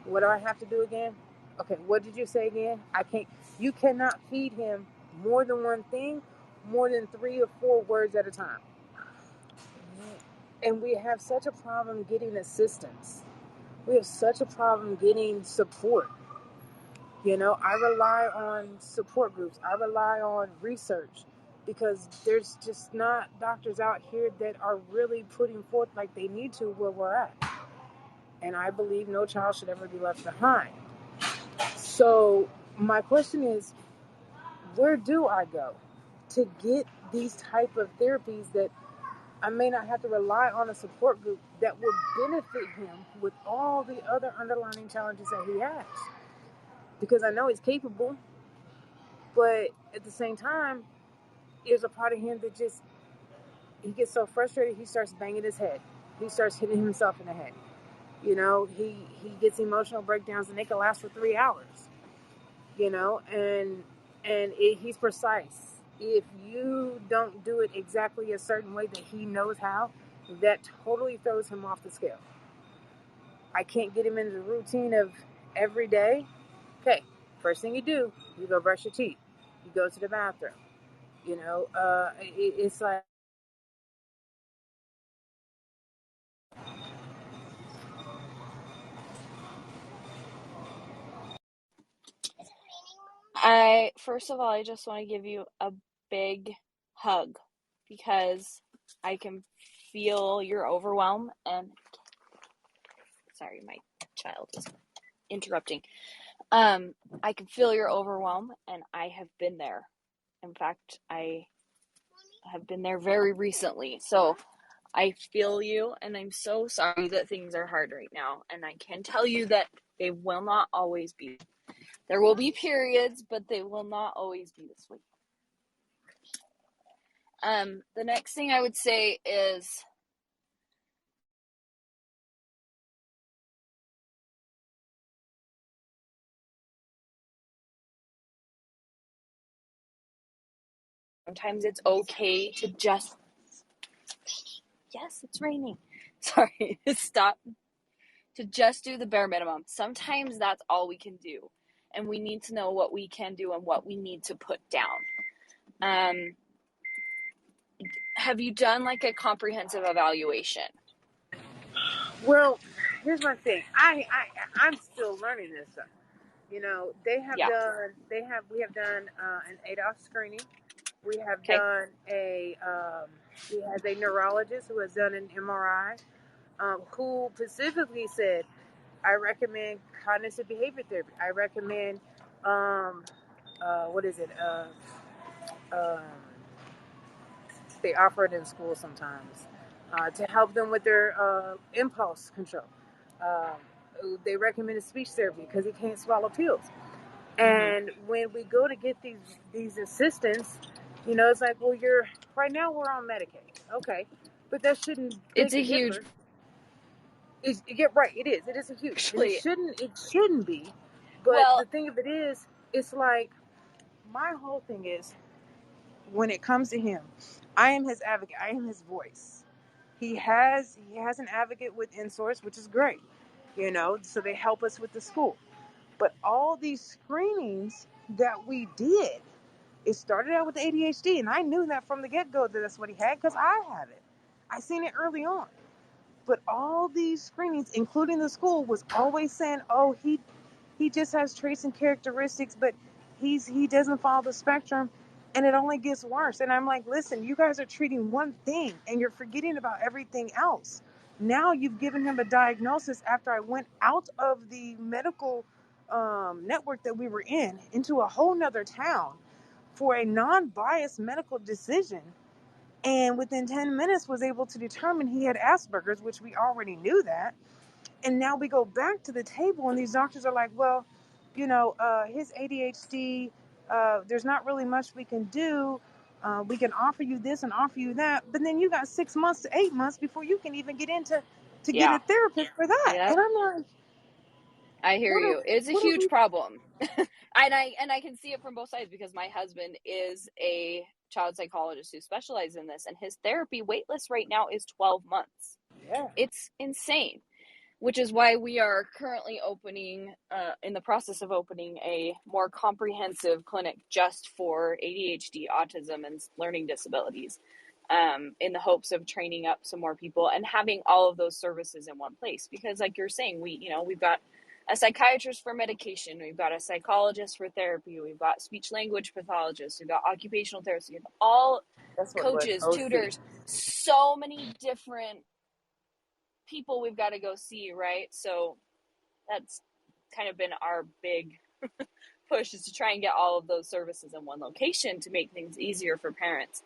[SPEAKER 6] what do I have to do again? Okay, what did you say again? You cannot feed him more than one thing, more than 3 or 4 words at a time. And we have such a problem getting assistance. We have such a problem getting support. I rely on support groups. I rely on research because there's just not doctors out here that are really putting forth like they need to where we're at. And I believe no child should ever be left behind. So my question is, where do I go to get these type of therapies that I may not have to rely on a support group that will benefit him with all the other underlying challenges that he has? Because I know he's capable, but at the same time, there's a part of him that just, he gets so frustrated, he starts banging his head. He starts hitting himself in the head. He gets emotional breakdowns and they can last for 3 hours. He's precise. If you don't do it exactly a certain way that he knows how, that totally throws him off the scale. I can't get him into the routine of every day. Okay, first thing you do, you go brush your teeth. You go to the bathroom. It's like,
[SPEAKER 4] First of all, I just want to give you a big hug because I can feel your overwhelm and sorry, my child is interrupting. I can feel your overwhelm and I have been there. In fact, I have been there very recently. So I feel you and I'm so sorry that things are hard right now. And I can tell you that they will not always be. There will be periods, but they will not always be this way. The next thing I would say is sometimes it's okay to just, yes, it's raining. Sorry, stop. To just do the bare minimum. Sometimes that's all we can do. And we need to know what we can do and what we need to put down. Have you done like a comprehensive evaluation?
[SPEAKER 2] Well, here's my thing. I'm still learning this stuff. They have done. We have done an ADOS screening. We have done a. He has a neurologist who has done an MRI, who specifically said, I recommend cognitive behavior therapy. I recommend, what is it? They offer it in school sometimes.
[SPEAKER 6] to help them with their impulse control. They recommended speech therapy because he can't swallow pills. And when we go to get these assistants, it's like, well, right now we're on Medicaid, okay, but that shouldn't
[SPEAKER 4] It's
[SPEAKER 6] make
[SPEAKER 4] a
[SPEAKER 6] a
[SPEAKER 4] huge,
[SPEAKER 6] difference. Right, it is a huge, and
[SPEAKER 4] actually,
[SPEAKER 6] it shouldn't be. But
[SPEAKER 4] well,
[SPEAKER 6] the thing of it is, it's like my whole thing is, when it comes to him, I am his advocate. I am his voice. He has an advocate with InSource, which is great, so they help us with the school. But all these screenings that we did, it started out with the ADHD, and I knew that from the get-go that that's what he had because I have it. I seen it early on. But all these screenings, including the school, was always saying, "Oh, he just has traits and characteristics, but he doesn't follow the spectrum, and it only gets worse." And I'm like, listen, you guys are treating one thing, and you're forgetting about everything else. Now you've given him a diagnosis after I went out of the medical network that we were in into a whole nother town for a non-biased medical decision, and within 10 minutes was able to determine he had Asperger's, which we already knew that. And now we go back to the table, and these doctors are like, well, his ADHD, there's not really much we can do. We can offer you this and offer you that. But then you got 6 months to 8 months before you can even get into to get
[SPEAKER 4] yeah,
[SPEAKER 6] a therapist for that.
[SPEAKER 4] yeah,
[SPEAKER 6] And I'm like,
[SPEAKER 4] I hear you. It's a
[SPEAKER 6] what are
[SPEAKER 4] huge
[SPEAKER 6] we?
[SPEAKER 4] problem. And I can see it from both sides because my husband is a child psychologist who specializes in this, and his therapy wait list right now is 12 months.
[SPEAKER 6] Yeah.
[SPEAKER 4] It's insane, which is why we are currently in the process of opening a more comprehensive clinic just for ADHD, autism, and learning disabilities, in the hopes of training up some more people and having all of those services in one place. Because like you're saying, we've got a psychiatrist for medication, we've got a psychologist for therapy, we've got speech language pathologists, we've got occupational therapists, we have all
[SPEAKER 6] That's what it was.
[SPEAKER 4] coaches,
[SPEAKER 6] OC.
[SPEAKER 4] tutors, so many different people we've got to go see, right? So that's kind of been our big push, is to try and get all of those services in one location to make things easier for parents.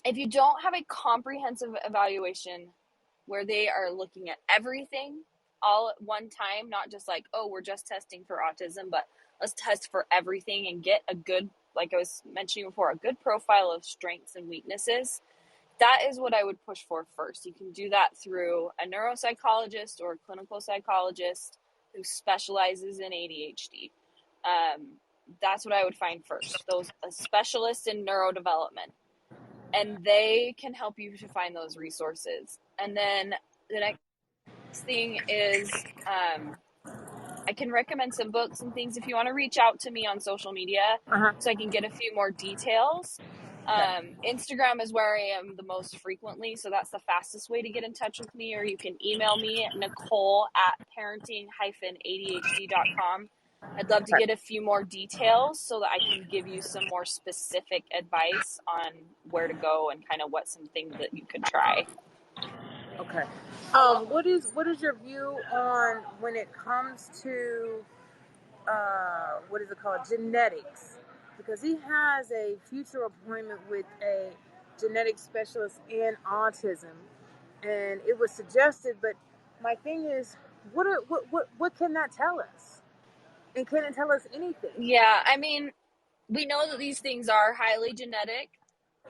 [SPEAKER 4] If you don't have a comprehensive evaluation where they are looking at everything all at one time, not just like, oh, we're just testing for autism, but let's test for everything and get a good, like I was mentioning before, a good profile of strengths and weaknesses. That is what I would push for first. You can do that through a neuropsychologist or a clinical psychologist who specializes in ADHD. That's what I would find first. Those specialists in neurodevelopment, and they can help you to find those resources. And then the next thing is, I can recommend some books and things if you want to reach out to me on social media
[SPEAKER 6] Uh-huh.
[SPEAKER 4] so I can get a few more details.
[SPEAKER 6] Okay.
[SPEAKER 4] Instagram is where I am the most frequently, so that's the fastest way to get in touch with me, or you can email me at nicole@parenting-adhd.com. I'd love to get a few more details so that I can give you some more specific advice on where to go and kind of what some things that you could try.
[SPEAKER 6] Okay. What is your view on when it comes to what is it called, genetics? Because he has a future appointment with a genetic specialist in autism, and it was suggested. But my thing is, what can that tell us? And can it tell us anything?
[SPEAKER 4] Yeah, I mean, we know that these things are highly genetic.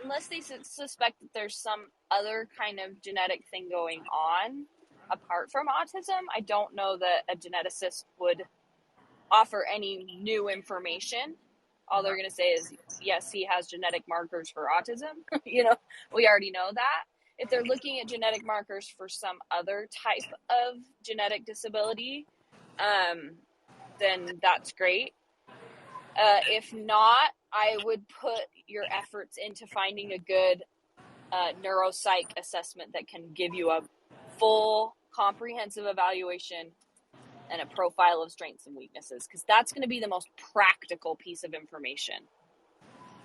[SPEAKER 4] Unless they suspect that there's some other kind of genetic thing going on apart from autism, I don't know that a geneticist would offer any new information. All they're going to say is, yes, he has genetic markers for autism. We already know that. If they're looking at genetic markers for some other type of genetic disability, then that's great. If not, I would put your efforts into finding a good neuropsych assessment that can give you a full comprehensive evaluation and a profile of strengths and weaknesses, because that's going to be the most practical piece of information.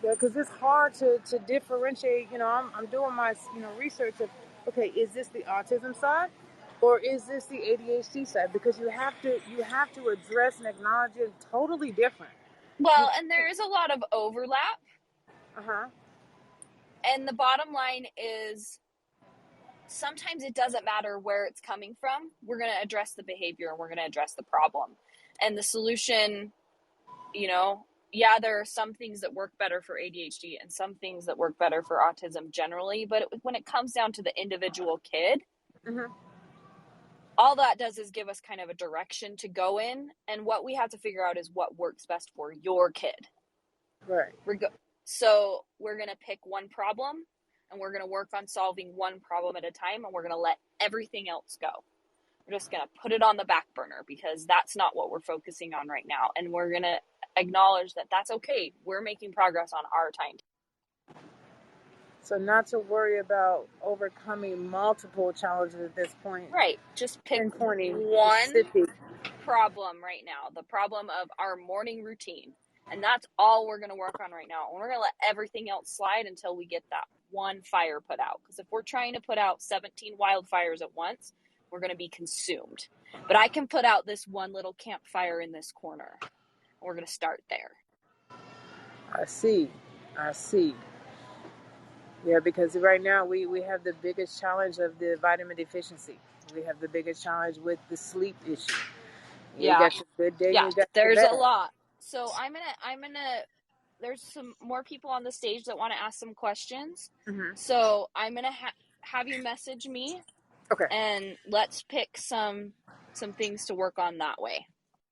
[SPEAKER 6] Yeah, because it's hard to differentiate. I'm doing my research of, okay, is this the autism side, or is this the ADHD side? Because you have to address and acknowledge it totally different.
[SPEAKER 4] Well, and there is a lot of overlap.
[SPEAKER 6] Uh-huh.
[SPEAKER 4] And the bottom line is sometimes it doesn't matter where it's coming from. We're going to address the behavior and we're going to address the problem. And the solution, yeah, there are some things that work better for ADHD and some things that work better for autism generally. But when it comes down to the individual kid,
[SPEAKER 6] Mm-hmm.
[SPEAKER 4] all that does is give us kind of a direction to go in. And what we have to figure out is what works best for your kid.
[SPEAKER 6] Right.
[SPEAKER 4] So we're going to pick one problem and we're going to work on solving one problem at a time, and we're going to let everything else go. We're just going to put it on the back burner because that's not what we're focusing on right now. And we're going to acknowledge that that's okay. We're making progress on our time.
[SPEAKER 6] So not to worry about overcoming multiple challenges at this point.
[SPEAKER 4] Right. Just pick
[SPEAKER 6] pinpointing
[SPEAKER 4] one
[SPEAKER 6] specific
[SPEAKER 4] problem right now, the problem of our morning routine. And that's all we're going to work on right now. And we're going to let everything else slide until we get that one fire put out. Because if we're trying to put out 17 wildfires at once, we're going to be consumed. But I can put out this one little campfire in this corner. And we're going to start there.
[SPEAKER 6] I see. Yeah, because right now we have the biggest challenge of the vitamin deficiency. We have the biggest challenge with the sleep issue. You got your good day, you got
[SPEAKER 4] there's
[SPEAKER 6] your
[SPEAKER 4] a
[SPEAKER 6] bad.
[SPEAKER 4] lot. So I'm gonna there's some more people on the stage that want to ask some questions.
[SPEAKER 6] Mm-hmm.
[SPEAKER 4] So I'm gonna have you message me.
[SPEAKER 6] Okay.
[SPEAKER 4] And let's pick some things to work on that way.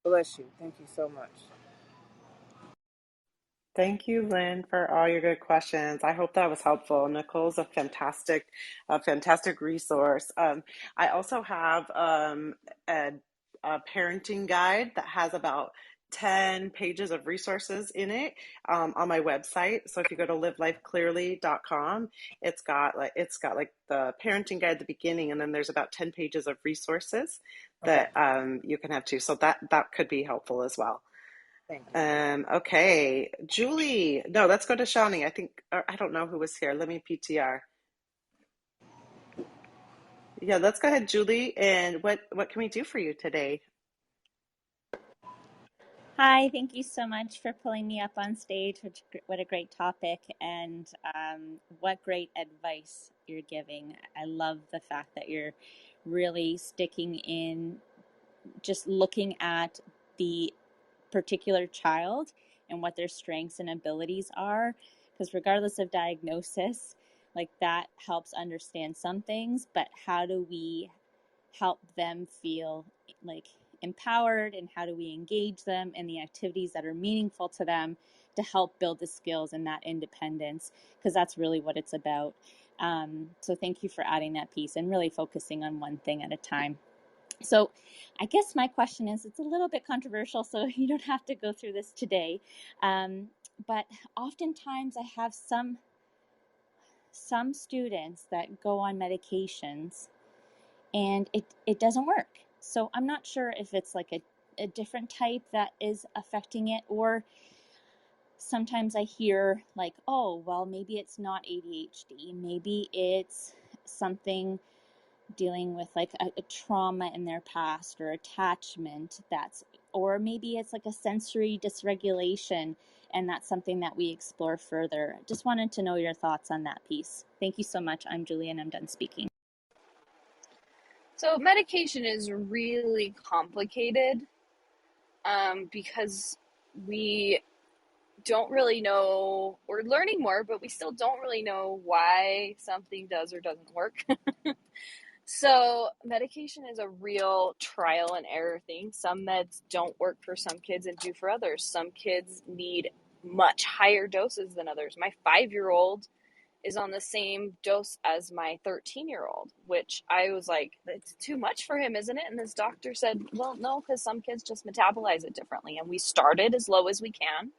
[SPEAKER 6] Bless you. Thank you so much.
[SPEAKER 2] Thank you, Lynn, for all your good questions. I hope that was helpful. Nicole's a fantastic resource. I also have a parenting guide that has about 10 pages of resources in it on my website. So if you go to livelifeclearly.com, it's got like the parenting guide at the beginning, and then there's about 10 pages of resources that you can have too. So that could be helpful as well.
[SPEAKER 6] Thank you.
[SPEAKER 2] Okay, Julie. No, let's go to Shawnee. I don't know who was here. Let me PTR. Yeah, let's go ahead, Julie. And what can we do for you today?
[SPEAKER 7] Hi, thank you so much for pulling me up on stage. What a great topic, and what great advice you're giving. I love the fact that you're really sticking in, just looking at the particular child and what their strengths and abilities are, because regardless of diagnosis, like that helps understand some things, but how do we help them feel like empowered, and how do we engage them in the activities that are meaningful to them to help build the skills and that independence, because that's really what it's about. So thank you for adding that piece and really focusing on one thing at a time. So I guess my question is, it's a little bit controversial, so you don't have to go through this today. But oftentimes I have some students that go on medications and it doesn't work. So I'm not sure if it's like a different type that is affecting it, or sometimes I hear like, oh, well, maybe it's not ADHD. Maybe it's something dealing with like a trauma in their past or attachment, or maybe it's like a sensory dysregulation, and that's something that we explore further. Just wanted to know your thoughts on that piece. Thank you so much. I'm Julie and I'm done speaking.
[SPEAKER 4] So medication is really complicated because we don't really know. We're learning more, but we still don't really know why something does or doesn't work. So medication is a real trial and error thing. Some meds don't work for some kids and do for others. Some kids need much higher doses than others. My 5-year-old is on the same dose as my 13-year-old, which I was like, it's too much for him, isn't it? And this doctor said, well, no, because some kids just metabolize it differently. And we started as low as we can,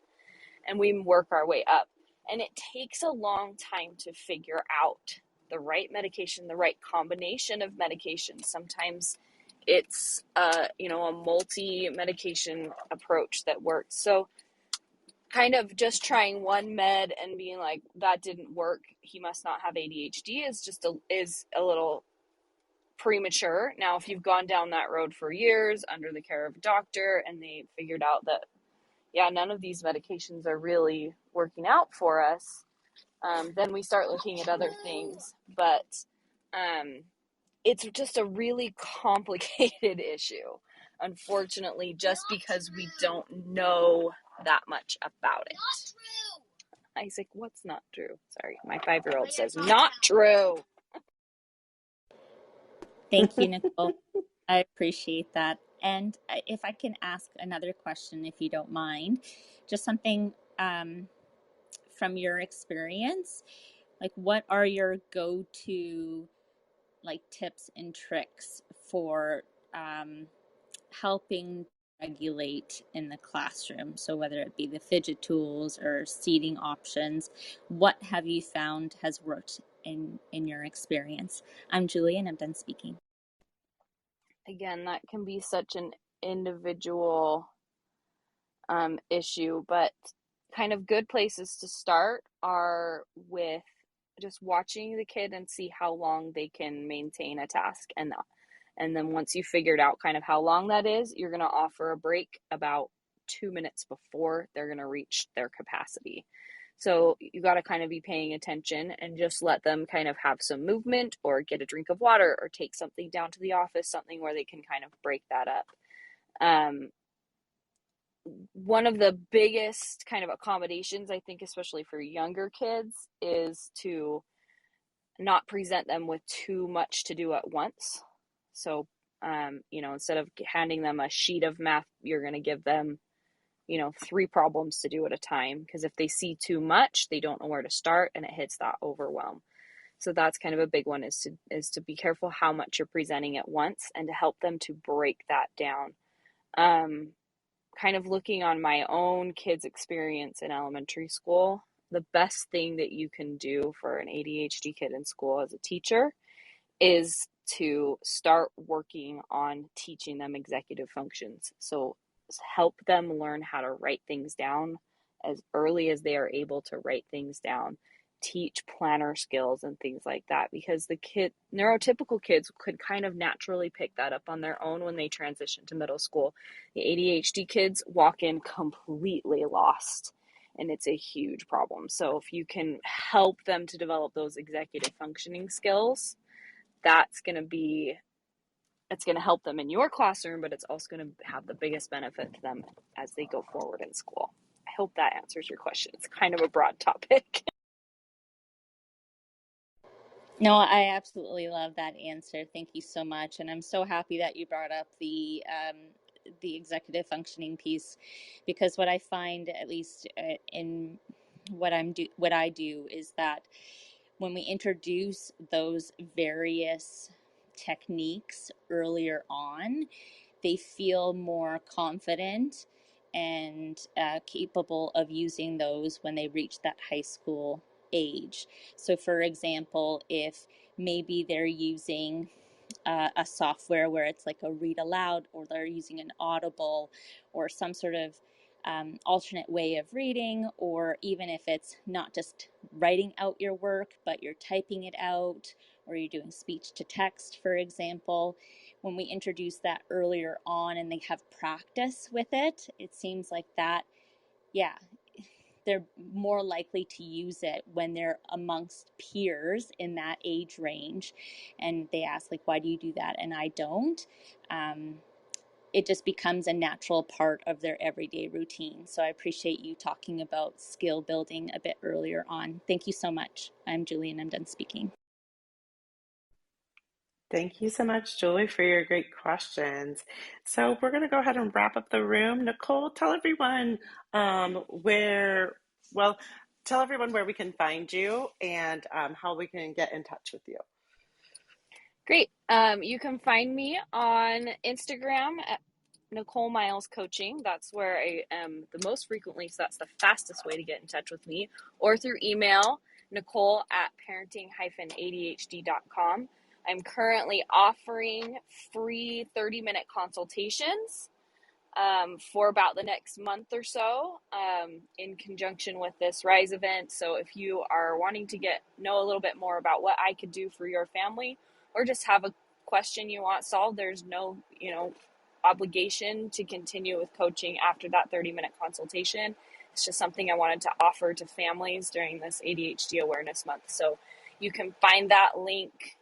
[SPEAKER 4] and we work our way up. And it takes a long time to figure out the right medication, the right combination of medications. Sometimes it's a multi-medication approach that works. So kind of just trying one med and being like, that didn't work, he must not have ADHD, is a little premature. Now, if you've gone down that road for years under the care of a doctor and they figured out that, yeah, none of these medications are really working out for us, then we start looking at other things. But it's just a really complicated issue, unfortunately, just because we don't know that much about it. Isaac, what's not true? Sorry, my 5-year-old says not true.
[SPEAKER 7] Thank you, Nicole. I appreciate that. And if I can ask another question, if you don't mind, just something from your experience, like what are your go-to like tips and tricks for helping regulate in the classroom? So whether it be the fidget tools or seating options, what have you found has worked in your experience? I'm Julie and I'm done speaking.
[SPEAKER 4] Again, that can be such an individual issue, but kind of good places to start are with just watching the kid and see how long they can maintain a task. And then once you figured out kind of how long that is, you're going to offer a break about 2 minutes before they're going to reach their capacity. So you got to kind of be paying attention and just let them kind of have some movement or get a drink of water or take something down to the office, something where they can kind of break that up. One of the biggest kind of accommodations, I think, especially for younger kids, is to not present them with too much to do at once. So, instead of handing them a sheet of math, you're going to give them, 3 problems to do at a time. Because if they see too much, they don't know where to start and it hits that overwhelm. So that's kind of a big one, is to be careful how much you're presenting at once and to help them to break that down. Kind of looking on my own kids' experience in elementary school, the best thing that you can do for an ADHD kid in school as a teacher is to start working on teaching them executive functions. So help them learn how to write things down as early as they are able to write things down. Teach planner skills and things like that, because the neurotypical kids could kind of naturally pick that up on their own when they transition to middle school. The ADHD kids walk in completely lost, and it's a huge problem. So if you can help them to develop those executive functioning skills, it's going to help them in your classroom, but it's also going to have the biggest benefit to them as they go forward in school. I hope that answers your question. It's kind of a broad topic.
[SPEAKER 7] No, I absolutely love that answer. Thank you so much. And I'm so happy that you brought up the executive functioning piece, because what I find, at least in what I do, is that when we introduce those various techniques earlier on, they feel more confident and capable of using those when they reach that high school age. So, for example, if maybe they're using a software where it's like a read aloud, or they're using an Audible or some sort of alternate way of reading, or even if it's not just writing out your work, but you're typing it out, or you're doing speech to text, for example, when we introduce that earlier on and they have practice with it, it seems like that, yeah, they're more likely to use it when they're amongst peers in that age range. And they ask, like, why do you do that? And I don't. It just becomes a natural part of their everyday routine. So I appreciate you talking about skill building a bit earlier on. Thank you so much. I'm Julie and I'm done speaking.
[SPEAKER 2] Thank you so much, Julie, for your great questions. So we're going to go ahead and wrap up the room. Nicole, tell everyone tell everyone where we can find you and how we can get in touch with you.
[SPEAKER 4] Great. You can find me on Instagram at Nicole Miles Coaching. That's where I am the most frequently, so that's the fastest way to get in touch with me, or through email, nicole@parenting-adhd.com. I'm currently offering free 30-minute consultations for about the next month or so in conjunction with this RISE event. So if you are wanting to know a little bit more about what I could do for your family, or just have a question you want solved, there's no, obligation to continue with coaching after that 30-minute consultation. it's just something I wanted to offer to families during this ADHD Awareness Month. So you can find that link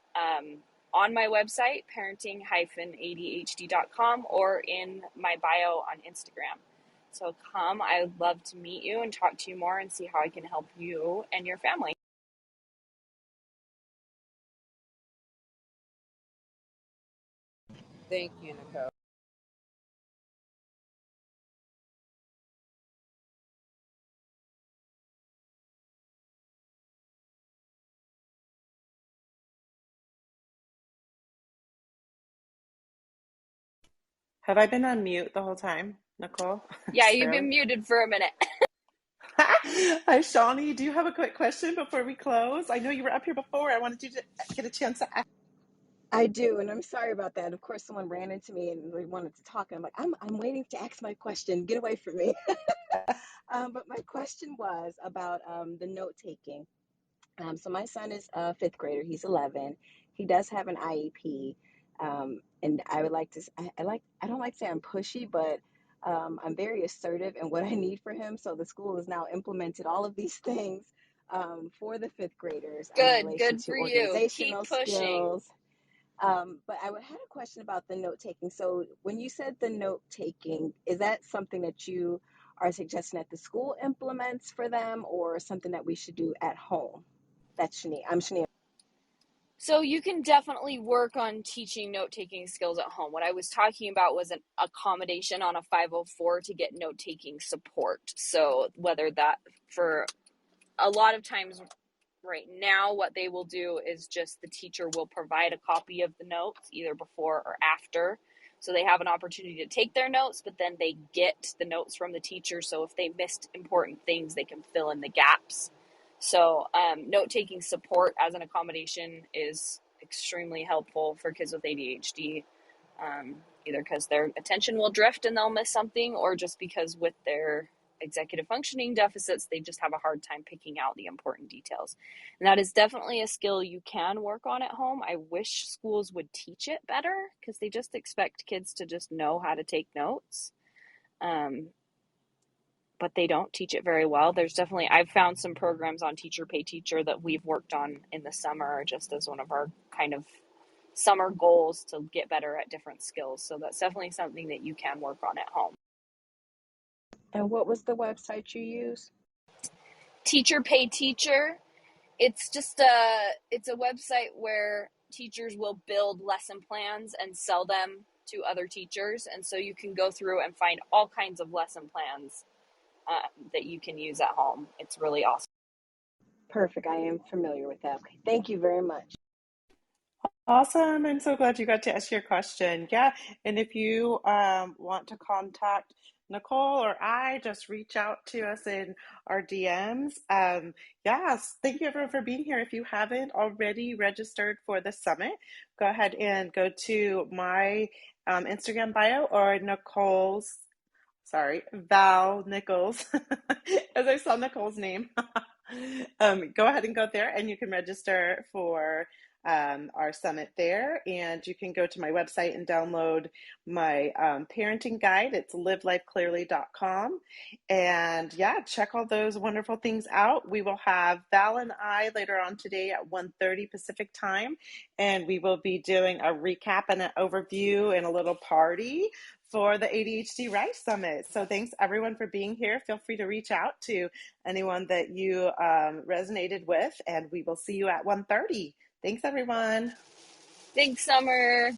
[SPEAKER 4] on my website, parenting-adhd.com, or in my bio on Instagram. So come, I'd love to meet you and talk to you more and see how I can help you and your family.
[SPEAKER 6] Thank you, Nicole.
[SPEAKER 2] Have I been on mute the whole time, Nicole?
[SPEAKER 4] Yeah, you've
[SPEAKER 2] Barely.
[SPEAKER 4] been muted for a minute.
[SPEAKER 2] Hi, Shawnee. Do you have a quick question before we close? I know you were up here before. I wanted you to get a chance to ask.
[SPEAKER 8] I do, and I'm sorry about that. Of course, someone ran into me and they wanted to talk, and I'm like, I'm waiting to ask my question. Get away from me. But my question was about the note taking. So my son is a fifth grader. He's 11. He does have an IEP, and I would like to. I don't like to say I'm pushy, but I'm very assertive in what I need for him. So the school has now implemented all of these things for the fifth graders in relation
[SPEAKER 4] Good
[SPEAKER 8] to
[SPEAKER 4] for you. Keep
[SPEAKER 8] organizational
[SPEAKER 4] pushing.
[SPEAKER 8] skills. But I had a question about the note taking. So when you said the note taking, is that something that you are suggesting that the school implements for them, or something that we should do at home? That's Shania. I'm Shania.
[SPEAKER 4] So you can definitely work on teaching note-taking skills at home. What I was talking about was an accommodation on a 504 to get note-taking support. So whether that, for a lot of times right now, what they will do is just the teacher will provide a copy of the notes either before or after. So they have an opportunity to take their notes, but then they get the notes from the teacher. So if they missed important things, they can fill in the gaps. So note-taking support as an accommodation is extremely helpful for kids with ADHD, either because their attention will drift and they'll miss something, or just because with their executive functioning deficits, they just have a hard time picking out the important details. And that is definitely a skill you can work on at home. I wish schools would teach it better because they just expect kids to just know how to take notes. But they don't teach it very well. There's definitely, I've found some programs on Teacher Pay Teacher that we've worked on in the summer just as one of our kind of summer goals to get better at different skills. So that's definitely something that you can work on at home.
[SPEAKER 8] And what was the website you used?
[SPEAKER 4] Teacher Pay Teacher. It's a website where teachers will build lesson plans and sell them to other teachers. And so you can go through and find all kinds of lesson plans that you can use at home. It's really awesome.
[SPEAKER 8] Perfect. I am familiar with that. Okay. Thank you very much.
[SPEAKER 2] Awesome. I'm so glad you got to ask your question. Yeah. And if you want to contact Nicole or I, just reach out to us in our DMs. Yes. Thank you everyone for being here. If you haven't already registered for the summit, go ahead and go to my Instagram bio or Val Nichols, as I saw Nicole's name. Go ahead and go there and you can register for our summit there. And you can go to my website and download my parenting guide. It's livelifeclearly.com. And yeah, check all those wonderful things out. We will have Val and I later on today at 1:30 Pacific time. And we will be doing a recap and an overview and a little party for the ADHD Rise Summit. So thanks everyone for being here. Feel free to reach out to anyone that you resonated with, and we will see you at 1:30. Thanks everyone.
[SPEAKER 4] Thanks, Summer.